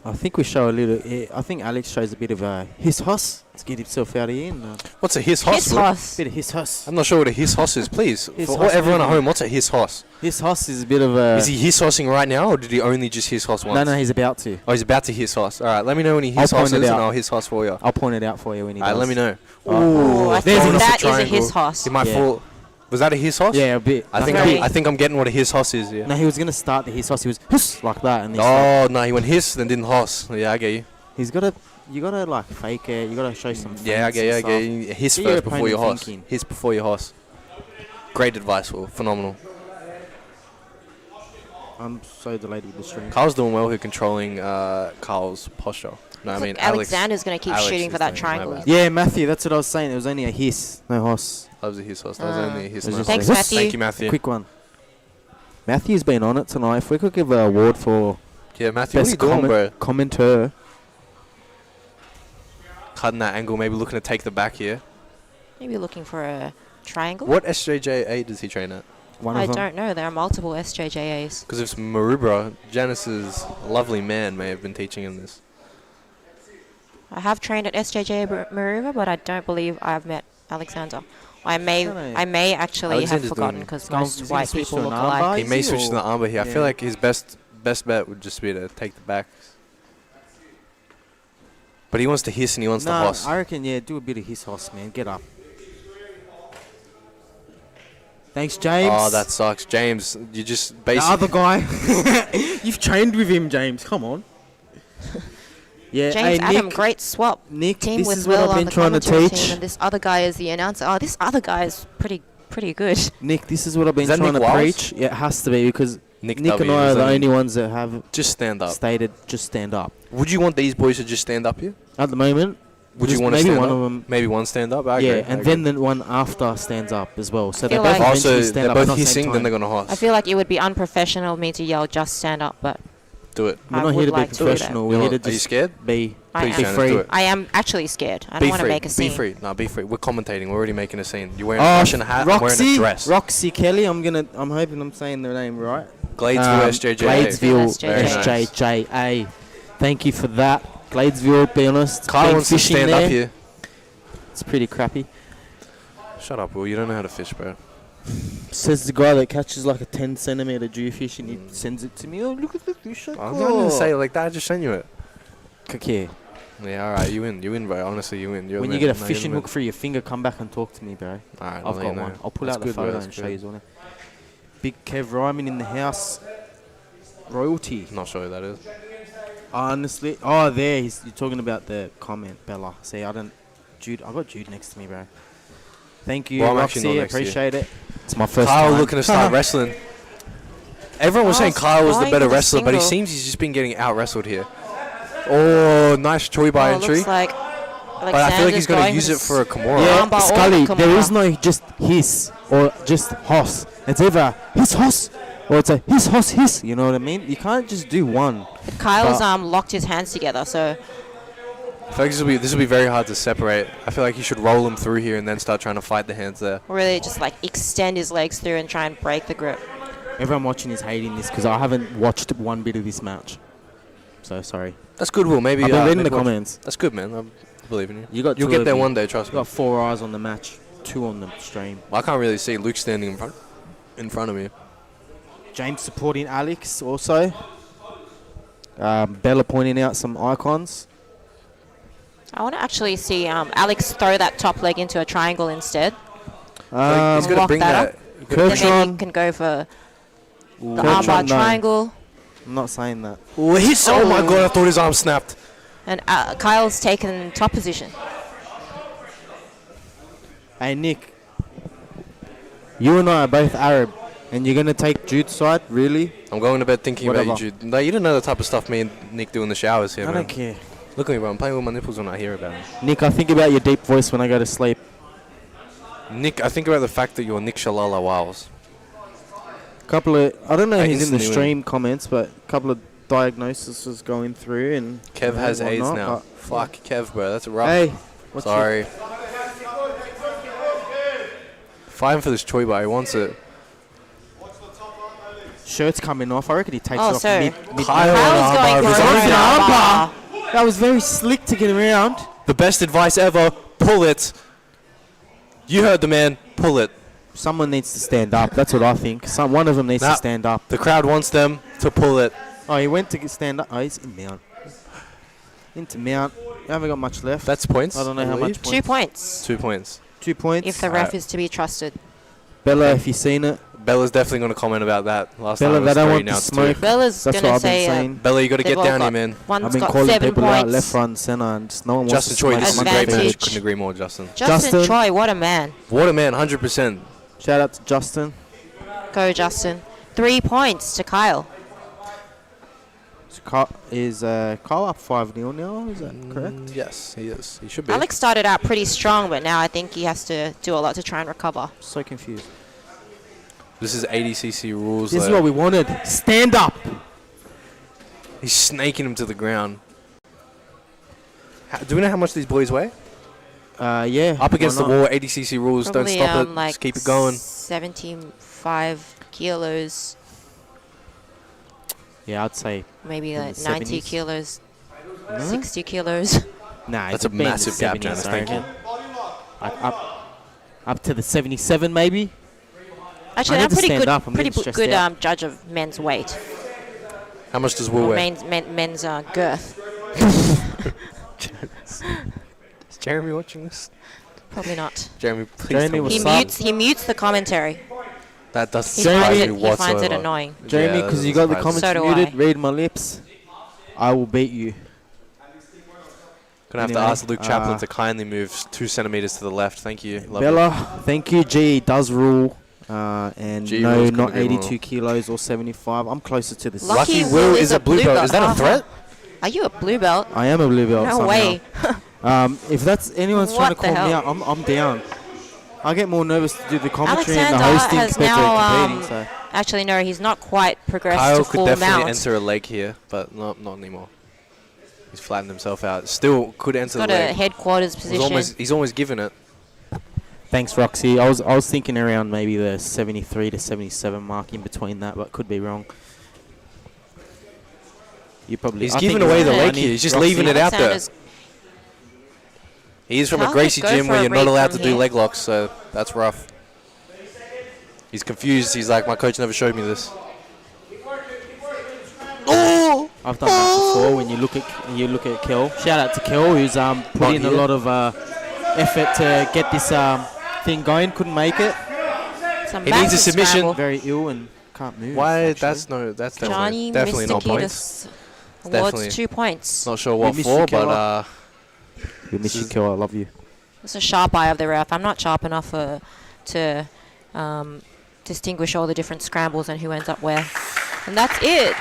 I think we show a little. I think Alex shows a bit of a his hoss to get himself out of here. And, What's a his hoss? His bro? hoss. bit of his hoss. I'm not sure what a his hoss is. Please, His for hoss everyone at movement. home, what's a his hoss? His hoss is a bit of a. Is he his hossing right now, or did he only just his hoss once? No, he's about to. Oh, he's about to his hoss. All right, let me know when he I'll his hoss point is, it and out. I'll his hoss for you. I'll point it out for you when he All right, does. let me know. Ooh, I there's think an- that is a triangle. his hoss. He might Yeah. fall. Was that a his hoss? Yeah, a bit. I think Very- I think I'm getting what a his hoss is. Yeah. No, he was gonna start the his hoss. He was hiss like that, and Oh no, he went hiss, then didn't hoss. Yeah, I get you. he's gotta. You gotta like fake it. You gotta show some. Yeah, I feints get you. I and get stuff. you. Hiss Get your first before your opponent hoss. thinking. Hiss before your hoss. Great advice, Will. Phenomenal. I'm so delighted with the stream. Kyle's doing well here, controlling Kyle's posture. No, I Looks mean like Alex. Alexander's gonna keep Alex shooting is for that doing my triangle. bad. Yeah, Matthew. That's what I was saying. It was only a hiss, no hoss. That was a his hoss. That was only a his. It was no just Thanks, like, Matthew. Thank you, Matthew. Quick one. Matthew's been on it tonight. If we could give an award for Yeah, Matthew. What are you best doing, bro? commenter. Cutting that angle, maybe looking to take the back here. Maybe looking for a triangle. What SJJA does he train at? One I of them. don't know. There are multiple SJJAs. Because if it's Marubra, Janice's lovely man may have been teaching him this. I have trained at SJJ Maruva, but I don't believe I've met Alexander. I may actually Alexander's have forgotten doing- because He's gonna most white switch people to an look armbar? alike. He may Is he, switch to the or- armbar here. I Yeah. feel like his best bet would just be to take the back. But he wants to hiss and he wants to No, hoss. I reckon, yeah, do a bit of his hoss, man. Get up. Thanks, James. Oh, that sucks. James, you just the basically... other guy. You've trained with him, James. Come on. Yeah, James hey, Adam, Nick, great swap. Nick, Team this with is what Will I've on been the trying to commentary teach. team, and this other guy is the announcer. Oh, this other guy is pretty good. Nick, this is what I've been Is that trying Nick to Wiles? preach. Yeah, it has to be because Nick Nick and W, I are isn't the he? only ones that have Just stand up. stated just stand up. Would you want these boys to just stand up here? At the moment, Would just you want to maybe stand one up? of them? Maybe one stand up? I Yeah, agree, I and agree. then the one after stands up as well. So they feel both like- eventually Also, stand they're up. both at the same hissing, then time. they're going to hoss. I feel like it would be unprofessional of me to yell just stand up, but Do it. We're I not here would to be like to do that. professional. We're You're here not- to Are you just scared? be I Please, am. Janice, free. do it. I am actually scared. I Be don't want to free. make a scene. Be free. No, be free. We're commentating. We're already making a scene. You're wearing a Russian hat. I'm wearing a Roxy, dress. Roxy Kelly. I'm hoping I'm saying their name right. Gladesville SJJ. Gladesville Very nice. SJJA. Thank you for that. Gladesville, be honest. Kyle been wants to fishing stand there. up here. It's pretty crappy. Shut up, Will. You don't know how to fish, bro. Says the guy that catches like a 10 centimeter jewfish and he sends it to me. Oh, look at the fish I I'm not going to say it like that. I just sent you it. Okay. Yeah, all right. You win. You win, bro. Honestly, you win. You're When the you get a man. No, fishing you're the hook through your finger, come back and talk to me, bro. man. All right, I've I'll let got you know. one. I'll pull That's out the good, bro. photo That's and show good. you on it. Big Kev Ryman in the house. Royalty. Not sure who that is. Honestly, there you're talking about the comment, Bella. See, I got Jude next to me, bro. Thank you, Well, I'm actually Roxy. not next to you. Appreciate it. It's my first Kyle time. looking to start wrestling. Everyone was saying Kyle was the going better for the wrestler, but he single. seems he's just been getting out-wrestled here. Oh, nice Choi by entry. Looks like But I feel like he's going to use it this for a Kimura. Yeah, Armbar or Scully, Kimura. there is no just hiss or just hoss. It's either his hoss or it's a his hoss hiss. You know what I mean? You can't just do one. Kyle's But- locked his hands together, so I feel like this will be very hard to separate. I feel like he should roll him through here and then start trying to fight the hands there. really just like extend his legs through and try and break the grip. Everyone watching is hating this because I haven't watched one bit of this match. So sorry. That's good, Will. Maybe I've been reading maybe the watch- comments. That's good, man. I believe in you. You got You'll two get of there you. one day, trust You me. got 4 eyes on the match, 2 on the stream. Well, I can't really see Luke standing in front of me. James supporting Alex also. Bella pointing out some icons. I want to actually see Alex throw that top leg into a triangle instead. He's going to lock bring that that. And then Kurtron. you can go for the Kurtron, armbar no. triangle. I'm not saying that. Oh my god, I thought his arm snapped. And Kyle's taken top position. Hey Nick, you and I are both Arab, and you're gonna take Jude's side, really? I'm going to bed thinking about Whatever. you, Jude. No, you don't know the type of stuff me and Nick do in the showers here, I man. don't care. Look at me, bro. I'm playing with my nipples when I hear about it. Nick, I think about your deep voice when I go to sleep. Nick, I think about the fact that you're Nick Shalala Wiles. Couple of, I don't know I who's in the instantly stream comments, but a couple of diagnoses going through, and Kev has AIDS whatnot, now. but- Fuck, Kev, bro. That's rough. Hey, what's Sorry. Fighting for this Choi bar. He wants it. Shirt's coming off. I reckon he takes Oh, it off so mid. Kyle's going for his an own armbar. That was very slick to get around. The best advice ever. Pull it. You heard the man. Pull it. Someone needs to stand up. That's what I think. One of them needs Nah. to stand up. The crowd wants them to pull it. Oh, he went to stand up. Oh, he's in mount. Into mount. You haven't got much left. That's points. I don't know how believe. much 2 points. 2 points. 2 points. If the ref is to be trusted. Bella, if you've seen it. Bella's definitely going to comment about that. Last Bella, time it they was don't 3, want now the it's 2. smoke. Bella's That's going what to I've been say saying. Bella, you got to they've get all down here, got- man. One's I've been got calling 7 people points. out left, right, and centre, and just no one Justin wants Choi, to this is a smoke great match. Advantage. Couldn't agree more, Justin. Justin Justin. Choi, what a man. What a man, 100%. Shout out to Justin. Go, Justin. 3 points to Kyle. Is Kyle up 5-0 now? Is that correct? Yes, he is. He should be. Alex started out pretty strong, but now I think he has to do a lot to try and recover. So confused. This is 80cc rules. This is though. what we wanted. Stand up. He's snaking him to the ground. Do we know how much these boys weigh? Yeah. Up against the why not? wall, 80cc rules. Probably, Don't stop it. like Just keep it going. 75 kilos, Yeah, I'd say. maybe In like the 90 70s. kilos, No? 60 kilos. Nah, That's a massive gap, Janice. Thank you. Like up to the 77, maybe. Actually, I I'm need to pretty stand good, up. I'm pretty getting stressed good out. judge of men's weight. How much does Will Or weigh? men's girth. Is Jeremy watching this? Probably not. Jeremy, please Jeremy tell was me. He What's up? mutes the commentary. That doesn't He surprise finds me it, he finds it whatsoever. annoying. Jamie, Yeah, because that you got the doesn't surprise comments So do muted, I. read my lips. I will beat you. Gonna have to Anyway, ask Luke Chaplin to kindly move 2 centimeters to the left. Thank you. Love Bella, thank you. G does rule. And G no, rules, not couldn't agree 82 more. kilos or 75. I'm closer to the Lucky Lucky Will Will is is a a blue blue belt. belt. Is that a Uh-huh. threat? Are you a blue belt? I am a blue belt. No somehow. way. If that's anyone's trying to What the call me hell? out, I'm down. I get more nervous to do the commentary and the Alexander hosting has compared to now, competing. So Actually, no, he's not quite progressed Kyle to could full definitely mount. enter a leg here, but not anymore. He's flattened himself out. Still could enter Got the a leg. headquarters position. He's almost given it. thanks, Roxy. I was thinking around maybe the 73 to 77 mark in between that, but could be wrong. You probably. He's I think giving you're away the right. leg I need here. He's just Roxy. leaving it out there. Alexander's He's from a Kyle Gracie could go gym for where a you're not read allowed to from do here. leg locks, so that's rough. He's confused. He's like, my coach never showed me this. Oh! I've done that before. When you look at Kel. Shout out to Kel, who's put in a here. lot of effort to get this thing going. Couldn't make it. It's a He needs a massive submission. scramble. Very ill and can't move. Why? actually. That's Johnny definitely not points. Mistakitis Definitely. awards 2 points. Not sure what miss for, you, but Keller. We miss you, Kel. I love you. It's a sharp eye of the ref. I'm not sharp enough to distinguish all the different scrambles and who ends up where. And that's it.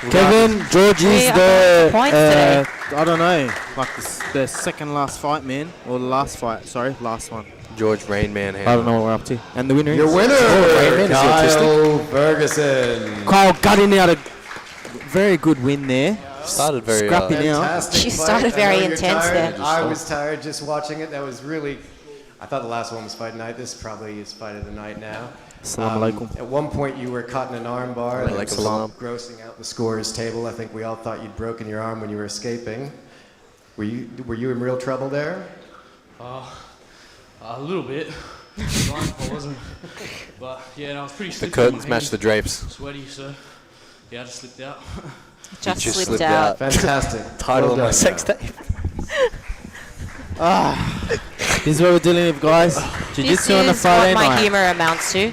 Kevin, George is the points today. I don't know, like the second last fight, man, or the last fight. Sorry, last one. George Rain Man. I don't know what we're up to. And the winner Your is winner, Rain Man. Kyle Ferguson. Kyle gutting out a very good win there. Started very scrappy now. Fantastic She fight. started I very know you're intense tired. there. I was tired just watching it. That was really. I thought the last one was fight night. This probably is fight of the night now. Assalamu alaikum. At one point, you were caught in an arm bar, Alaikum and salam. grossing out the scorer's table. I think we all thought you'd broken your arm when you were escaping. Were you in real trouble there? A little bit. I wasn't. But yeah, no, I was pretty The slippy. curtains My match hands the drapes. Sweaty, so yeah, I just slipped out. Just just slipped slipped out. Fantastic. Title Well of my done, sex Kyle. tape. This is what we're dealing with, guys. This Jiu-jitsu on a is Friday what my night. humour amounts to.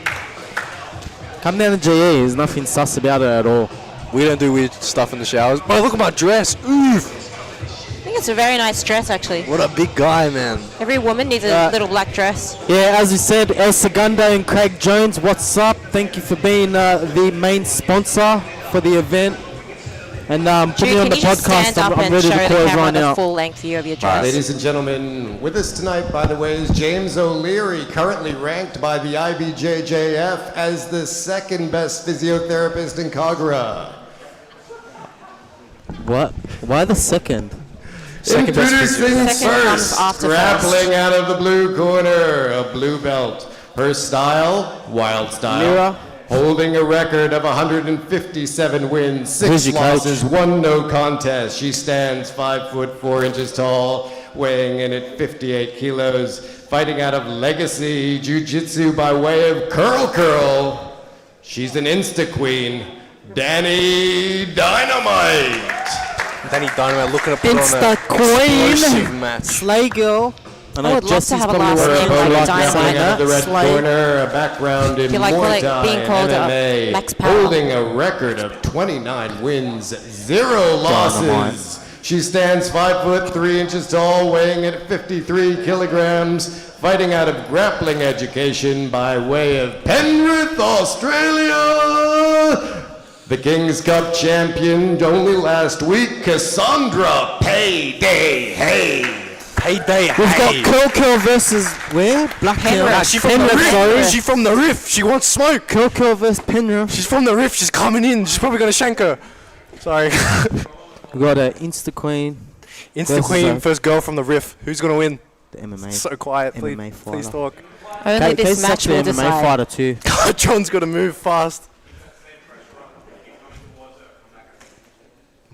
Come down to GE. There's nothing sus about it at all. We don't do weird stuff in the showers. But look at my dress. Oof. I think it's a very nice dress, actually. What a big guy, man. Every woman needs a little black dress. Yeah, as we said, El Segundo and Craig Jones, what's up? Thank you for being the main sponsor for the event. And put Drew, me on can the you just podcast. stand up I'm and ready show to the close camera right the now. full-length view of your dress? Ladies and gentlemen, with us tonight, by the way, is James O'Leary, currently ranked by the IBJJF as the second best physiotherapist in Kogarah. What? Why the second? Second best Introducing Second comes first, after grappling out of the blue corner, a blue belt. Her style, wild style. Lyra. Holding a record of 157 wins, Who's 6 your coach? losses, 1 no contest. She stands 5 foot 4 inches tall, weighing in at 58 kilos, fighting out of Legacy Jiu-Jitsu by way of Curl. She's an Insta Queen, Danny Dynamite. Danny Dynamite looking to put Insta on Queen. explosive match. Slay girl. I would love to have a probably last Her name like opponent Dynamite. grappling out of the red Slay. corner, a background in Feel like Muay being Thai called and a MMA, Max Power. holding a record of 29 wins, 0 losses. She stands 5 foot 3 inches tall, weighing at 53 kilograms, fighting out of grappling education by way of Penrith, Australia. The King's Cup champion only last week, Cassandra Payday Hay. Payday. We've got Curl versus where? Black Penrith. Nah, she from the Penrith, sorry. riff. She from the riff. She wants smoke. Curl versus Penrith. She's from the riff. She's coming in. She's probably gonna shank her. Sorry. We got a Insta Queen. Insta Versus Queen, first girl from the riff. Who's gonna win? The MMA. So quiet, please. MMA Please fighter. talk. Only this match actually will an MMA decide. fighter too. John's got to move fast.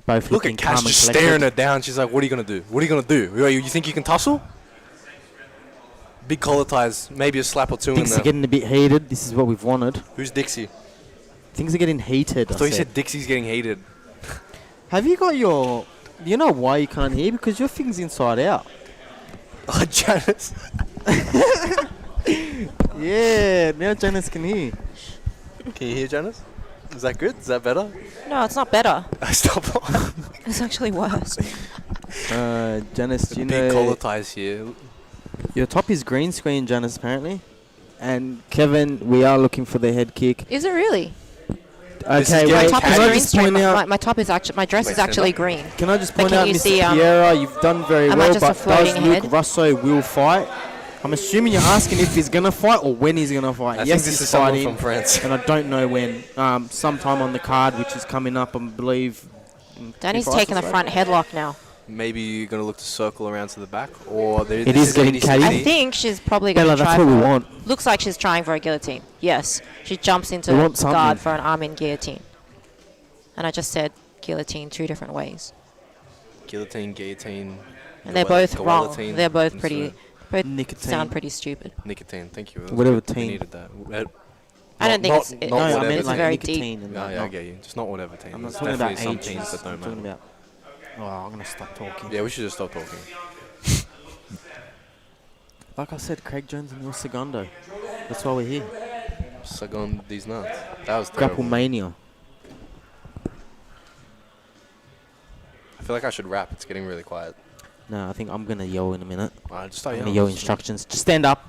Both Look looking at Cash calm and just collected. staring her down. She's like, "What are you gonna do? What are you gonna do? You think you can tussle?" Big collar ties, maybe a slap or two Things in are there. getting a bit heated. This is what we've wanted. Who's Dixie? Things are getting heated. I thought you said Dixie's getting heated. Have you got your? You know why you can't hear? Because your thing's inside out. Oh, Janice. Yeah, now Janice can hear. Can you hear Janice? Is that good? Is that better? No, it's not better. Stop. It's actually worse. Janice, do you Big collar know ties here. your top is green screen, Janice, apparently. And Kevin, we are looking for the head kick. Is it really? This is Okay, getting My wait. top Can is I green just screen. point out? My top is actually my dress Wait, is actually green. Can I just But point can out, you Mr. see, Piera, you've done very am I well, just a but does floating Luke head? Russo will fight? I'm assuming you're asking if he's going to fight or when he's going to fight. I Yes, think this he's is someone fighting, from France. and I don't know when. Sometime on the card, which is coming up, I believe. in Danny's 25 taking or the so. front headlock now. Maybe you're gonna look to circle around to the back, or there. It this is getting 80-60. catty. I think she's probably going Bella, to try. that's what we for- want. Looks like she's trying for a guillotine. Yes, she jumps into We want guard something. for an arm-in guillotine. And I just said guillotine 2 different ways, Guillotine, guillotine. and they're both wrong. guillotine, They're both and pretty. so- Both Nicotine. sound pretty stupid. Nicotine. Thank you. Whatever We teen. needed that. I don't think not, it's- it- not No, I whatever meant it's like very nicotine. deep. And Yeah, that, yeah, I not- get you. Just not whatever team. I'm not There's talking about definitely some ages. teams that I'm don't talking matter. about. Oh, I'm gonna stop talking. Yeah, we should just stop talking. Like I said, Craig Jones and El Segundo. That's why we're here. Suck on these nuts. That was Grapple terrible. Mania. I feel like I should rap. It's getting really quiet. No, I think I'm going to yell in a minute. Alright, just start I'm going yelling. to yell instructions. Just stand up.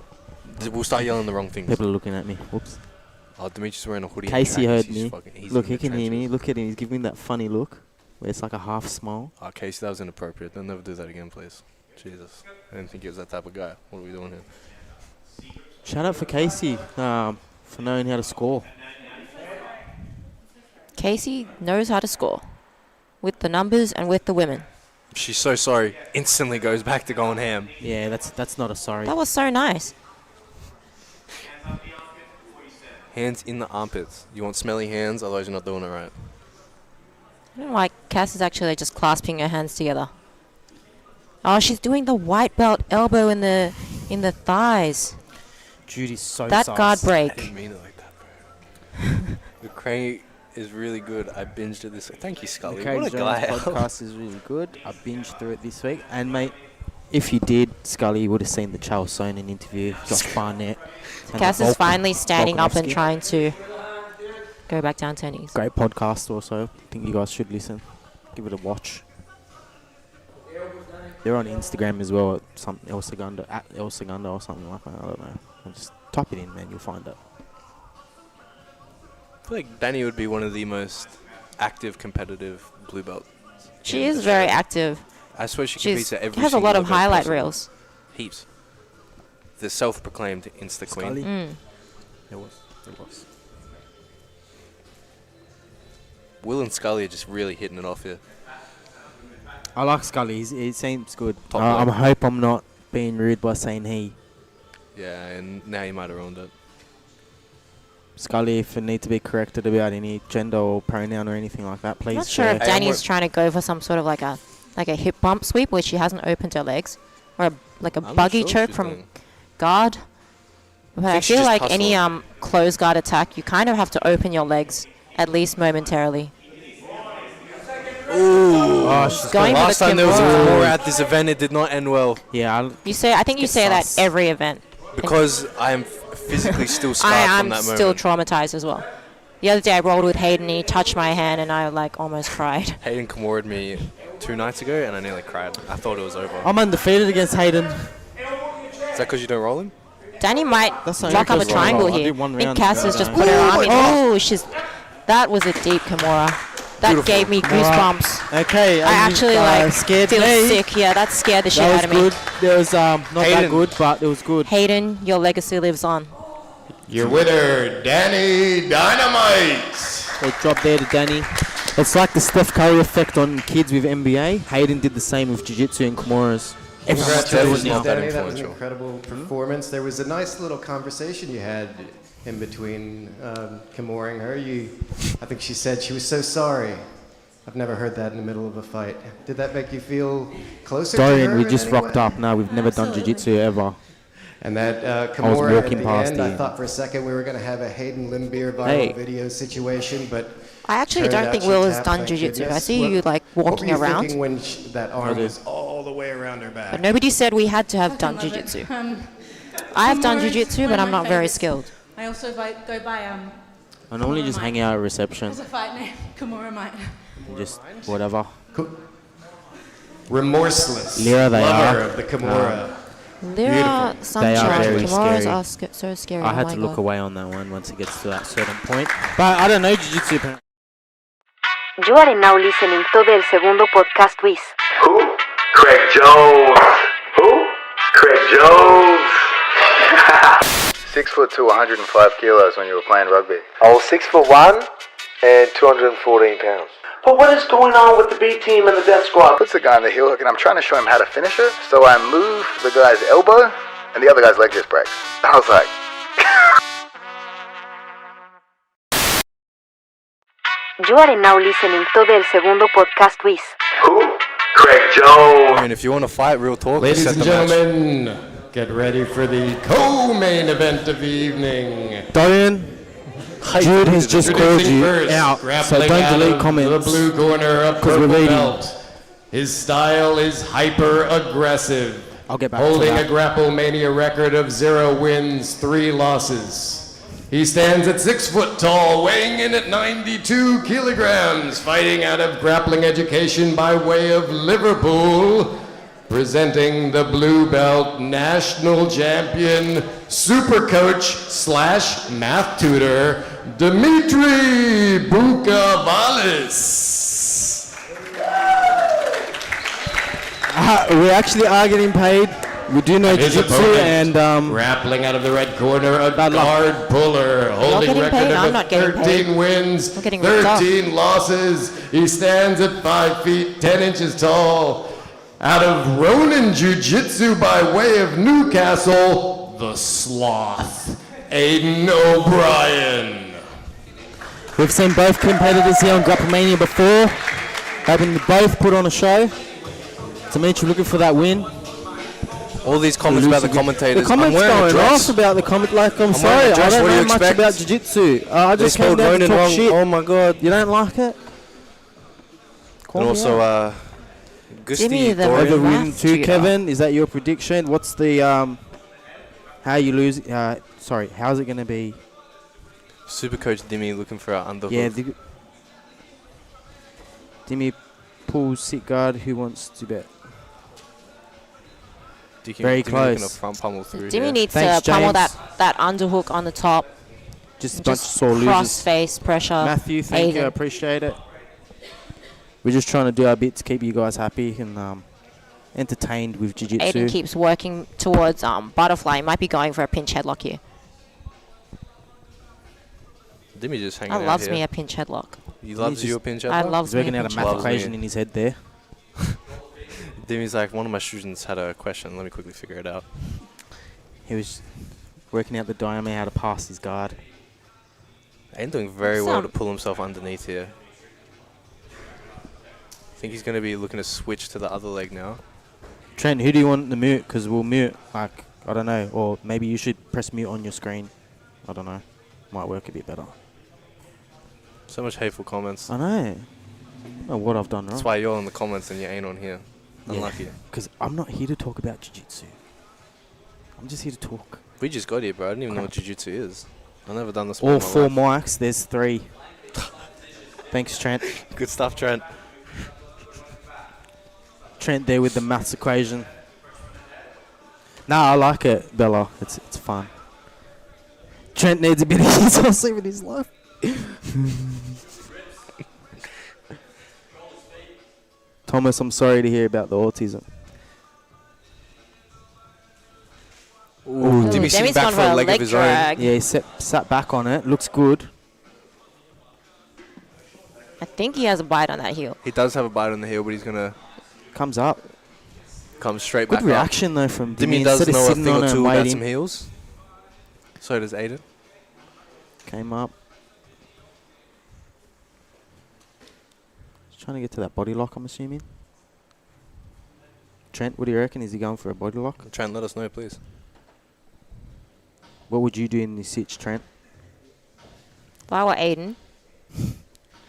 We'll start yelling the wrong things. People are looking at me. Whoops. Oh, Dimitri's wearing a hoodie. Casey and heard trackers. He's me. fucking- he's Look, in he the can hear me. trenches. Look at him. He's giving that funny look where it's like a half smile. Oh, Casey, that was inappropriate. Don't never do that again, please. Jesus. I didn't think he was that type of guy. What are we doing here? Shout out for Casey for knowing how to score. Casey knows how to score with the numbers and with the women. She's so sorry. Instantly goes back to going ham. Yeah, that's not a sorry. That was so nice. Hands in the armpits. You want smelly hands, otherwise you're not doing it right. I don't know why Cass is actually just clasping her hands together. Oh, she's doing the white belt elbow in the thighs. Judy's so that sus. guard I break. didn't mean it like that, bro. The Craig is really good. I binged it this week. Thank you, Scully. The Craig What a Jones guy. podcast is really good. I binged through it this week. And, mate, if you did, Scully, you would have seen the Charles Sonnen interview, Josh Barnett. and Cass the is finally standing up and Volkanovski. trying to go back down to her knees. Great podcast also. I think you guys should listen. Give it a watch. They're on Instagram as well at something El Segundo, at El Segundo or something like that. I don't know. Just type it in, man. You'll find it. I feel like Danny would be one of the most active, competitive blue belts. She is very active. I swear she She's competes at every has a single lot of event highlight possible. reels. Heaps. The self-proclaimed Insta Queen. Scully. Mm. It was. Will and Scully are just really hitting it off here. I like Scully. He seems good. Top I line. hope I'm not being rude by saying he. Yeah, and now you might have owned it. Scully, if it need to be corrected about any gender or pronoun or anything like that, please. I'm not sure if Hey, Danny's trying to go for some sort of like a hip bump sweep where she hasn't opened her legs, or like a I'm not buggy sure what choke she's from doing. guard. But I think she feel just like any hustled. close guard attack, you kind of have to open your legs at least momentarily. Oh, she's Going for Last the time there was a Kimura. Kimura at this event, it did not end well. Yeah, I think you say that sus. every event. Because I am physically still scarred I from am that still moment. traumatized as well. The other day I rolled with Hayden, he touched my hand and I like almost cried. Hayden Kimura'd me 2 nights ago and I nearly cried. I thought it was over. I'm undefeated against Hayden. Is that because you don't roll him? Danny might That's not lock up a interesting. triangle I here. did one I think round Cass to has go just down. put her arm in. Oh. That was a deep Kimura. That Beautiful. gave me goosebumps. Okay, I actually scared feel me. sick. Yeah, that scared the shit That out was of me. good. There was not that Hayden. good, but it was good. Hayden, your legacy lives on. Your winner, Danny Dynamite. Great job there to Danny. It's like the Steph Curry effect on kids with NBA. Hayden did the same with Jiu-Jitsu and Kimuras. Everyone's doing it Congratulations, now. not that Danny, that was an influential. incredible performance. There was a nice little conversation you had in between Kimuring her. I think she said she was so sorry. I've never heard that in the middle of a fight. Did that make you feel closer to Dorian, her we in just any rocked way? up. No, we've never done Jiu-Jitsu ever. And that I was Kimura at walking the past end, I you. thought for a second we were going to have a Hayden Limbeer viral Hey. video situation, but I actually turned don't out think she Will has tapped, done thank jiu-jitsu. I goodness. see What- you like what walking were you around. thinking when that arm do. was all the way around her back? But nobody said we had to have done love it. jiu-jitsu. I have done Kimura is jiu-jitsu, one but of I'm my not very favourites. skilled. I also go by I normally just hang out at reception. there's a fight name, Kimura Mate. And just whatever. Remorseless Lyra, they lover are. of the Kimura. Lyra, Sunshine, very Kimuras scary. are so scary. I had oh my to look God. away on that one once it gets to that certain point. But I don't know Jiu-Jitsu. You are now listening to the segundo podcast with Who? Craig Jones. Who? Craig Jones. 6'2", 105 kilos when you were playing rugby. I was 6'1" and 214 pounds. But what is going on with the B team and the death squad? Puts the guy on the heel hook, and I'm trying to show him how to finish it. So I move the guy's elbow, and the other guy's leg just breaks. I was like, You are now listening to the segundo podcast with Who? Craig Jones. I mean, if you want to fight, real talk, Ladies set and the match. gentlemen, get ready for the co-main event of the evening. Dorian, Jude has just called Introducing you first, out, so grappling don't out delete of comments. The blue corner of 'cause we're purple leading. belt. His style is hyper-aggressive, I'll get back to holding a that. Grapple Mania record of 0 wins, 3 losses. He stands at 6 foot tall, weighing in at 92 kilograms, fighting out of grappling education by way of Liverpool. presenting the blue belt national champion, super coach / math tutor, Dimitri Bukavalis. We actually are getting paid. We do know His jiu-jitsu opponent, and grappling out of the red corner, a guard puller, holding getting record paid? I'm of not getting 13 paid. wins, I'm getting ripped off. 13 losses. He stands at 5 feet, 10 inches tall. Out of Ronin Jiu-Jitsu by way of Newcastle, the Sloth, Aiden O'Brien. we've seen both competitors here on Grapple Mania before. Hoping to both put on a show. Dimitri looking for that win. All these comments about the commentators. The comments I'm wearing a going dress. off about the comment. Like, I'm wearing sorry, a I dress. don't What do know you much expect? about jiu-jitsu. I They just came spelled down to Ronin talk wrong. shit. Oh my god. You don't like it? Call And me also, out. Jimmy, Gusti the Over Dorian. math win two, tutor. Kevin. Is that your prediction? What's the how you lose? Sorry, how's it going to be? Super coach Dimi looking for an underhook. Yeah, Dimmy pulls sit guard. Who wants to bet? Very Dimi close. looking to front pummel through Jimmy here. needs Thanks, to pummel James. that underhook on the top. Just a bunch of sore cross losers. face pressure. Matthew, thank you. I Aiden. appreciate it. We're just trying to do our bit to keep you guys happy and entertained with jiu-jitsu. Aiden keeps working towards butterfly. He might be going for a pinch headlock here. Dimi just hanging I out loves here. me a pinch headlock. He loves He's you a just- pinch I headlock? loves He's working me a out a pinch math headlock. Loves me. equation in his head there. Dimi's like, one of my students had a question. Let me quickly figure it out. He was working out the diameter how to pass his guard. Ain't doing very well to Some- pull himself underneath here. I think he's going to be looking to switch to the other leg now. Trent, who do you want to mute? Because we'll mute, like, I don't know. Or maybe you should press mute on your screen. I don't know. Might work a bit better. So much hateful comments. I know. I don't know what I've done wrong. That's why you're in the comments and you ain't on here. Unlucky. Because I'm not here to talk about jiu-jitsu. I'm just here to talk. We just got here, bro. I didn't even know what jiu-jitsu is. I've never done this All before. 4 mics, there's 3. Thanks, Trent. Good stuff, Trent. Trent there with the maths equation. Nah, I like it, Bella. It's fun. Trent needs a bit of his also in his life. Thomas, I'm sorry to hear about the autism. Ooh, Dimi sitting Demi's back gone for a leg of his own. drag. Yeah, he sat back on it. Looks good. I think he has a bite on that heel. He does have a bite on the heel, but he's going to Comes up. come straight Good back reaction though from up. Dimi. Dimi does Instead of know a sitting thing on or it two and about waiting. some heels. So does Aiden. Came up. Just trying to get to that body lock, I'm assuming. Trent, what do you reckon? Is he going for a body lock? Trent, let us know, please. What would you do in this sitch, Trent? If I were Aiden,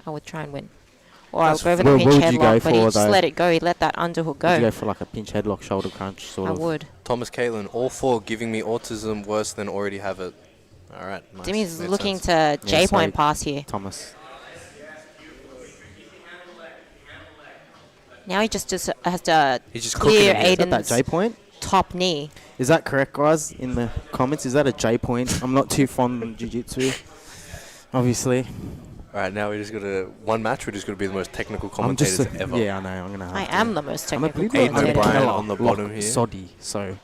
I would try and win. Or I'll That's go for the What pinch would you go headlock, but he for, just though? let it go. He let that underhook Would you go go. for like a pinch headlock, shoulder crunch sort I of? would. Thomas Caitlin, all 4 giving me autism worse than already have it. All right, nice. Dimi's Made looking sense. to J-point sorry. pass here. Thomas. Now he just has to He's just clear cooking him here. Is that Aiden's J point? top knee. Is that correct, guys? In the comments, is that a J point? I'm not too fond of jiu-jitsu, obviously. All right, now we just got to one match. We're just going to be the most technical I'm just commentators ever. Yeah, I know. I'm gonna. Have I to. am the most I'm a technical bit Aiden like commentator. O'Brien Taylor on the Block bottom here. Soddy, so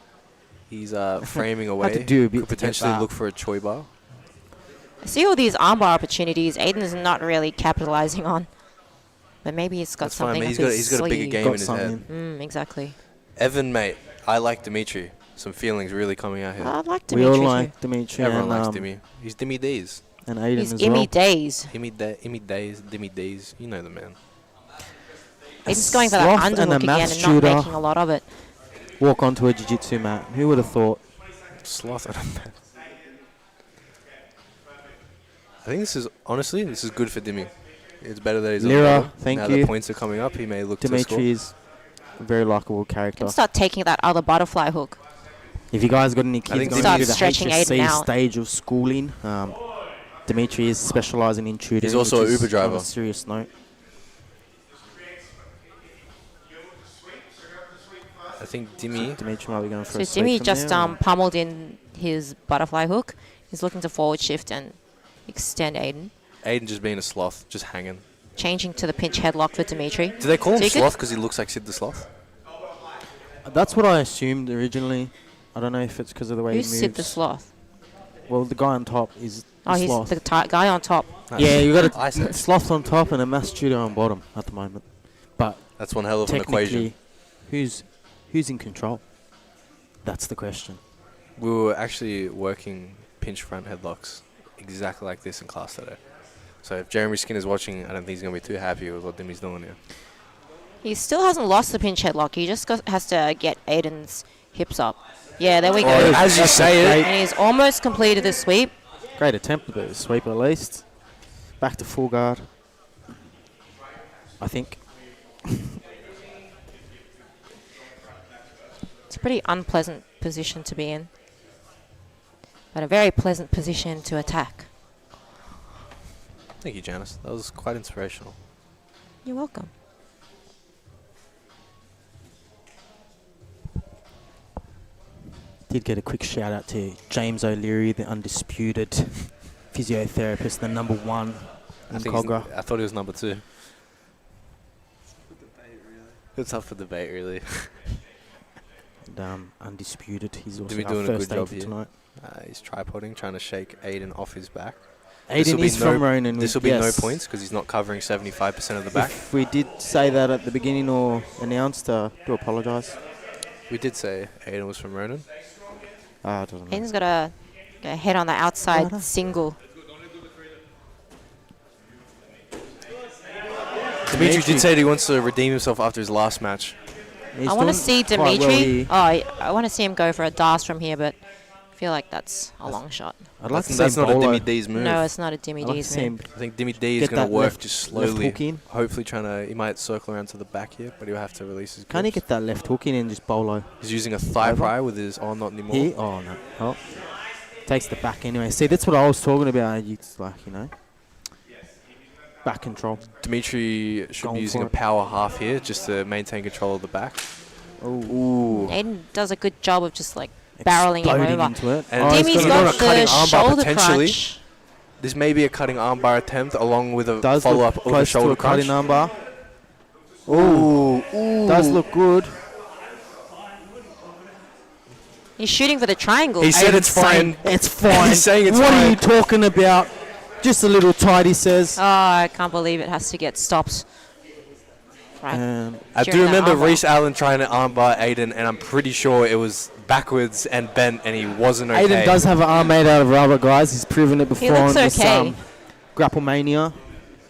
He's framing had away. to do a bit Could to get potentially that. look for a choi bar. I see all these armbar opportunities Aiden is not really capitalizing on. But maybe he's got That's fine, something man. up He's his got a bigger sleeve. game Got in his head. something. Exactly. Evan, mate, I like Dimitri. Some feelings really coming out here. I like We Dimitri all too. like Dimitri Everyone and, likes Dimi. He's Dimi Days. and Aiden He's as Immy well. Days. Dimi Days, Dimi Days. You know the man. Aiden's going for that sloth and a underhook again maths and not tutor. making a lot of it. Walk onto a jiu-jitsu mat. Who would have thought? Sloth at a man. I think this is, honestly, this is good for Dimi. It's better that he's on the Lyra, bottom. thank now you. the points are coming up, he may look to score. Dimitri is a very likable character. Can start taking that other butterfly hook. If you guys got any kids think going Start through the stretching Aiden HSC out. stage of schooling, Dimitri is specialising in tutoring. He's also which a is Uber driver. On a serious note. I think Dimmy. Dimitri might be going for So a sweep Jimmy from just there, or- pummeled in his butterfly hook. He's looking to forward shift and extend Aiden. Aiden just being a sloth, just hanging. Changing to the pinch headlock for Dimitri. Do they call him So you could- sloth because he looks like Sid the Sloth? That's what I assumed originally. I don't know if it's because of the way Who's he moves. Sid the Sloth? Well, the guy on top is Oh, the he's sloth. the guy on top. Yeah, you got I a said. sloth on top and a mass studio on bottom at the moment. But That's one hell of an equation. technically, who's in control? That's the question. We were actually working pinch front headlocks exactly like this in class today. So if Jeremy Skinner's watching, I don't think he's going to be too happy with what Dimmy's doing here. He still hasn't lost the pinch headlock. He just has to get Aiden's hips up. Yeah, there we go. Oh, as you say it. And he's almost completed the sweep. Great attempt, but a sweep at least. Back to full guard. I think. It's a pretty unpleasant position to be in, but a very pleasant position to attack. Thank you, Janice. That was quite inspirational. You're welcome. Did get a quick shout out to James O'Leary, the undisputed physiotherapist, the number one in Cogra. I thought he was number 2. It's up for debate, really. And, undisputed. He's also Dimmy our doing a first good job aid here. tonight. He's tripoding, trying to shake Aiden off his back. Aiden is from Ronan. This will be no yes. points because he's not covering 75% of the back. If we did say that at the beginning or announced, do apologise. We did say Aiden was from Ronan. It doesn't matter. Aiden's got a head on the outside single. Dimitri did say that he wants to redeem himself after his last match. I want to see Dimitri. I want to see him go for a DAS from here, but I feel like that's a long shot. I'd like to see That's him not a bolo. Dimmy D's move. No, it's not a Dimmy I'd like to D's see him move. I think Dimmy D is get going that to work left- just left slowly. hook in. Hopefully trying to... He might circle around to the back here, but he'll have to release his grips. Can he get that left hook in and just bolo? He's using a thigh Over. pry with his... Oh, not anymore. He? Oh, no. Oh. Takes the back anyway. See, that's what I was talking about. It's like, back control. Dimitri should Going be using for a it. power half here just to maintain control of the back. Ooh. Aiden does a good job of just barreling him Exploding over. into it. And Dimmy's he's got got a cutting the armbar shoulder potentially. crunch. This may be a cutting armbar attempt along with a Does follow-up look over close to shoulder a cutting crunch. armbar. Ooh. Does look good. He's shooting for the triangle. He said it's fine. It's fine. He's saying it's what fine. are you talking about? Just a little tight, he says. Oh, I can't believe it has to get stopped. Right. I during do that remember armbar. Reece Allen trying to armbar Aiden, and I'm pretty sure it was backwards and bent, and he wasn't okay. Aiden does have an arm made out of rubber, guys. He's proven it before looks on this okay. Grapple Mania.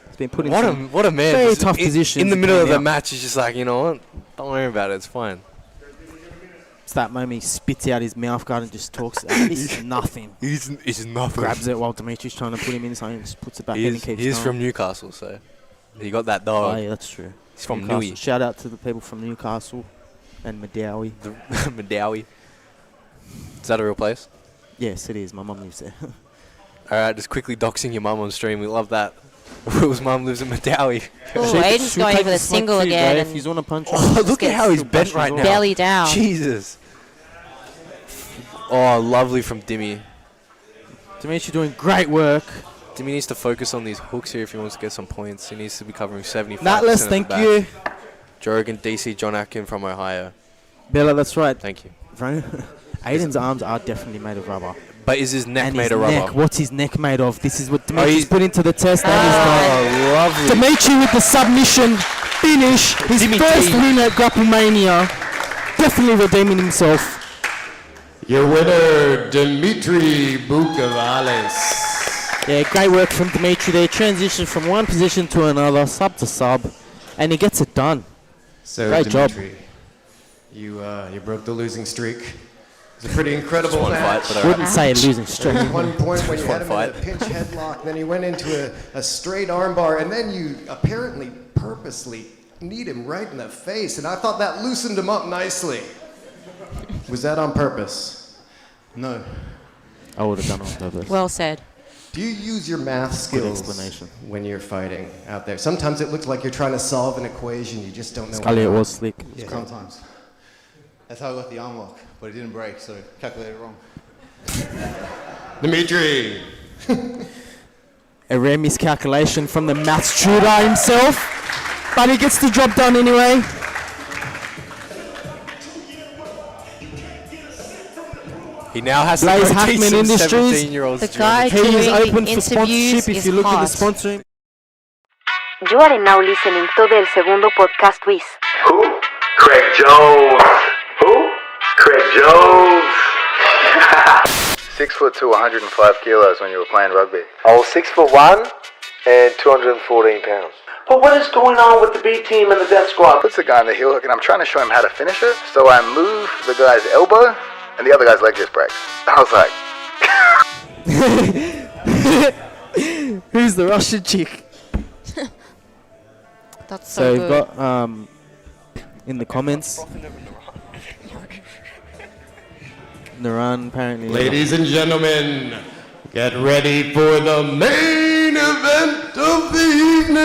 He's been put in some What a man. very Just tough in, positions. In the middle of the coming out. match, he's just like, you know what? Don't worry about it. It's fine. It's that moment he spits out his mouth guard and just talks. This is nothing. He's nothing. Grabs it while Dimitri's trying to put him in something and just puts it back in and keeps He is going. from Newcastle, so he got that Oh, dog. yeah, that's true. He's from Newcastle. Newey. Shout out to the people from Newcastle and Madawi. Madawi. Is that a real place? Yes, it is. My mum lives there. All right, just quickly doxing your mum on stream. We love that. Will's mum lives in Madawi. Ooh, She'll Aiden's going take for the slack single for you, again. Dave, and if you want to punch Oh, look at how he's She'll bent bash right his now. belly down. Jesus. Oh, lovely from Dimmy. Dimitri doing great work. Dimmy needs to focus on these hooks here if he wants to get some points. He needs to be covering 75%. Natlas, of the thank back. you. Jorgen, DC, John Atkin from Ohio. Bella, that's right. Thank you. Aiden's arms are definitely made of rubber. But is his neck And made his of rubber? neck, what's his neck made of? This is what Dimitri's he's- put into the test. Oh, lovely. Dimitri with the submission finish. His Dimmy first T. win at Grapple Mania. Definitely redeeming himself. Your winner, Dimitri Bukavales. Yeah, great work from Dimitri there. Transition from one position to another, sub to sub, and he gets it done. So, Great job. Dimitri, you broke the losing streak. It's a pretty incredible one match. fight, but Wouldn't say losing streak. At one point when you One had him in a fight. pinch headlock, then he went into a straight armbar, and then you apparently purposely kneed him right in the face, and I thought that loosened him up nicely. Was that on purpose? No. I would have done it on purpose. Well said. Do you use your math Good skills explanation. when you're fighting out there? Sometimes it looks like you're trying to solve an equation, you just don't know. Scully, it was slick. Yeah. Sometimes. That's how I got the arm lock, but it didn't break, so calculated wrong. Dimitri. A rare miscalculation from the maths tutor himself, but he gets the job done anyway. He now has Blaze to go teach Hackman some Industries. 17-year-olds The guy He is doing open the for sponsorship interviews if is you're looking hot. to sponsor him. You are now listening to del segundo podcast with Who? Craig Jones. Who? Craig Jones. 6'2", 105 kilos when you were playing rugby. I was 6'1" and 214 pounds. But what is going on with the B team and the death squad? Puts the guy on the heel hook, and I'm trying to show him how to finish it. So I move the guy's elbow, and the other guy's leg just breaks. I was like, Who's the Russian chick? That's So so we've good. got in the comments. Naran apparently. Ladies and gentlemen, get ready for the main event of the evening.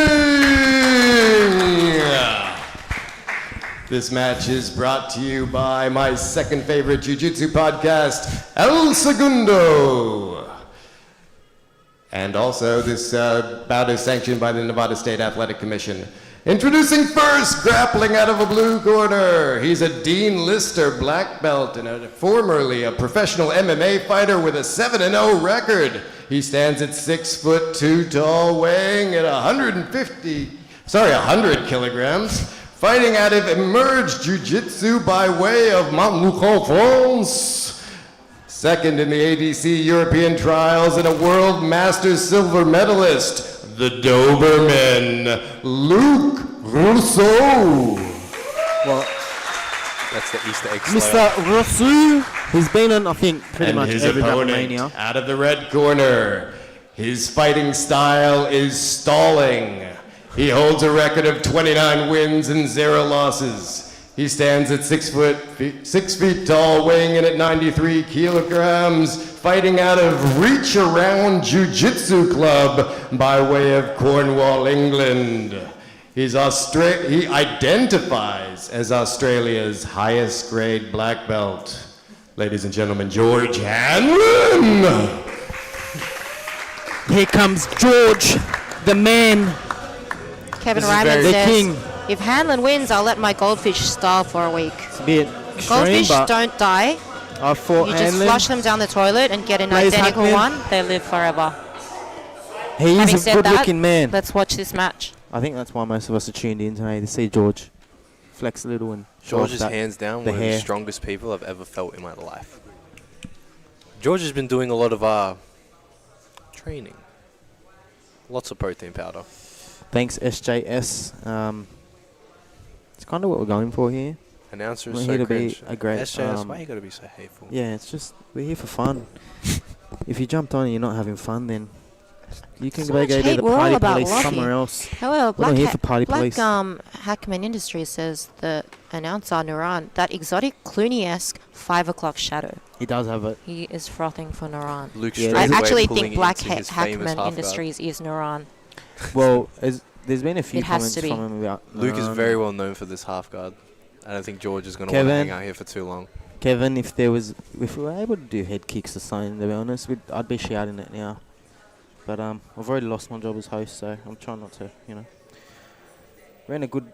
This match is brought to you by my second favorite jiu-jitsu podcast, El Segundo. And also, this bout is sanctioned by the Nevada State Athletic Commission. Introducing first, grappling out of a blue corner. He's a Dean Lister black belt and formerly a professional MMA fighter with a 7-0 record. He stands at 6'2" tall, weighing at 100 kilograms. Fighting out of Emerge Jiu-Jitsu by way of Montluçon, France. Second in the ADC European Trials and a World Masters silver medalist. The Doberman, Luke Rousseau. Well, That's the Easter egg Mr. slayer. Rousseau, he's been on, I think, pretty And much his every Grapple opponent, Mania. out of the red corner. His fighting style is stalling. He holds a record of 29 wins and 0 losses. He stands at 6 feet tall, weighing in at 93 kilograms, fighting out of Reach Around Jiu-Jitsu Club by way of Cornwall, England. He identifies as Australia's highest grade black belt. Ladies and gentlemen, George Hanlon. Here comes George, the man. Kevin This is Ryman the says, king. if Hanlon wins, I'll let my goldfish starve for a week. It's a bit extreme, Goldfish but don't die. I fought You just Hanlon. flush them down the toilet and get an Blaze identical Hackman. one. They live forever. He Having is a said that, good-looking man. let's watch this match. I think that's why most of us are tuned in today, to see George flex a little and show George off is that, hands down the one of the hair. strongest people I've ever felt in my life. George has been doing a lot of training. Lots of protein powder. Thanks, SJS. It's kind of what we're going for here. Announcer is We're so here to cringe. be a great. SJS, why you gotta be so hateful? Yeah, it's just we're here for fun. If you jumped on and you're not having fun, then you can So go much to hate, the we're all party about police love somewhere here. else. However, We're not here for party Black police. Hackman Industries says the announcer Naran, that exotic Clooney-esque 5 o'clock shadow. He does have it. He is frothing for Naran. Luke Yeah, straight I away actually pulling think Black into his famous Hackman half guard. Industries is Naran. Well, there's been a few It has comments to be. from him about Luke is Naran. very well known for this half guard. I don't think George is going to want to Kevin. hang out here for too long. Kevin, if we were able to do head kicks or something, to be honest, I'd be shouting it now. But I've already lost my job as host, so I'm trying not to, We're in a good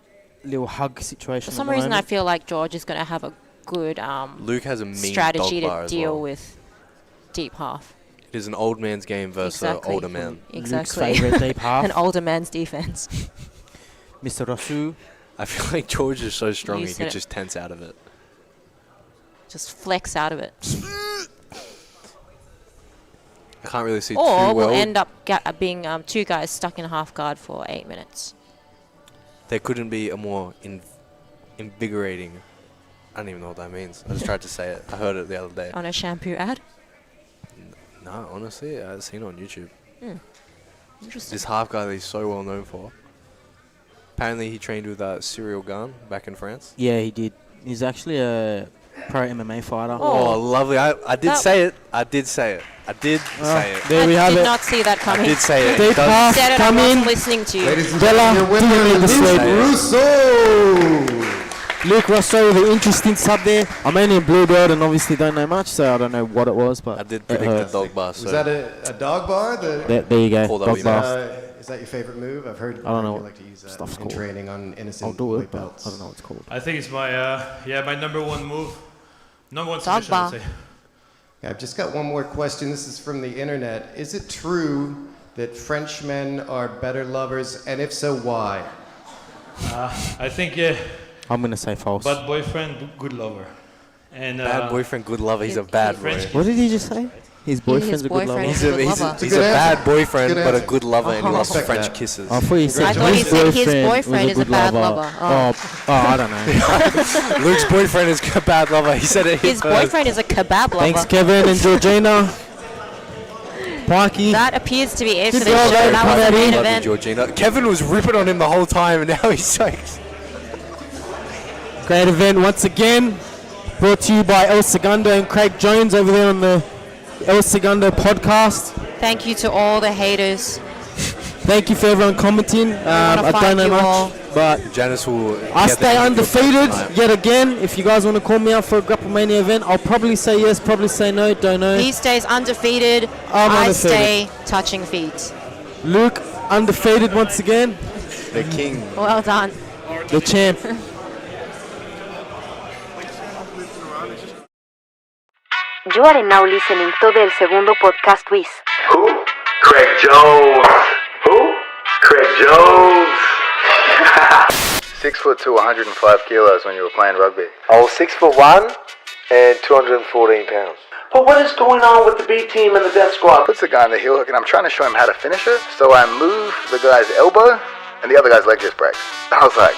little hug situation. For some reason, I feel like George is going to have a good Luke has a mean strategy dog bar to as deal well. with deep half. It is an old man's game versus an older man. Exactly. favourite deep half. An older man's defense. Mr. Rasu. I feel like George is so strong You he said could it. just tense out of it. Just flex out of it. I can't really see Or too we'll well. end up being two guys stuck in half guard for 8 minutes. There couldn't be a more invigorating. I don't even know what that means. I just tried to say it. I heard it the other day. On a shampoo ad? No, honestly, I've seen it on YouTube. Interesting. This half guy that he's so well known for. Apparently, he trained with Cyril Gane back in France. Yeah, he did. He's actually a pro MMA fighter. Oh, lovely. I did say it. I did say it. There we have did it. not see that coming. I did say it. Deep half Said it, I come wasn't in. listening to you. Ladies and Bella, gentlemen, your do you winner, need the Luke sleep? Rousseau. Luke Rosso with an interesting sub there. I'm only in Blue Bird and obviously don't know much, so I don't know what it was, but I did predict the dog bar. So Was that a dog bar? there you go. Call that Dog we bar. Is that your favorite move? I've heard I don't know you what like to use that stuff's in called. training on innocent I'll do white it, but belts. I don't know what it's called. I think it's my number one move. Number one Dog submission, I would bar. say. Yeah, I've just got one more question. This is from the internet. Is it true that Frenchmen are better lovers, and if so, why? I think I'm gonna say false. bad boyfriend, good lover. And bad boyfriend, good lover. He's a bad boy. What did he just say? His boyfriend's a good lover. He's a bad boyfriend, but a good lover, and he loves French kisses. I thought he said I thought he said his boyfriend is a bad lover. Oh, I don't know. Luke's boyfriend is a bad lover. He said it. His boyfriend is a kebab lover. Thanks, Kevin and Georgina. Pikey. That appears to be it for Good this job, show. mate. That was the Come main on, event. Georgina. Kevin was ripping on him the whole time, and now he's like. Great event once again. Brought to you by El Segundo and Craig Jones over there on the El Segundo podcast. Thank you to all the haters. Thank you for everyone commenting. I don't find know you much, all. but Janice will. I get stay the undefeated tonight. yet again. If you guys want to call me out for a Grapple Mania event, I'll probably say yes, probably say no, don't know. He stays undefeated. I'm I undefeated. stay touching feet. Luke, undefeated once again. The king. Well done. The champ. You are now listening to el segundo podcast with Who? Craig Jones. Who? Craig Jones. 6'2", 105 kilos when you were playing rugby. I was 6'1" and 214 pounds. But what is going on with the B team and the death squad? Puts the guy on the heel hook, and I'm trying to show him how to finish it. So I move the guy's elbow, and the other guy's leg just breaks. I was like,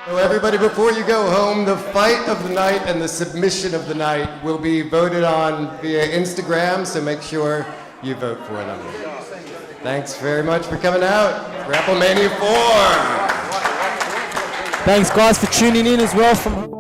So everybody, before you go home, the fight of the night and the submission of the night will be voted on via Instagram, so make sure you vote for them. Thanks very much for coming out. Grapple Mania 4! Thanks guys for tuning in as well from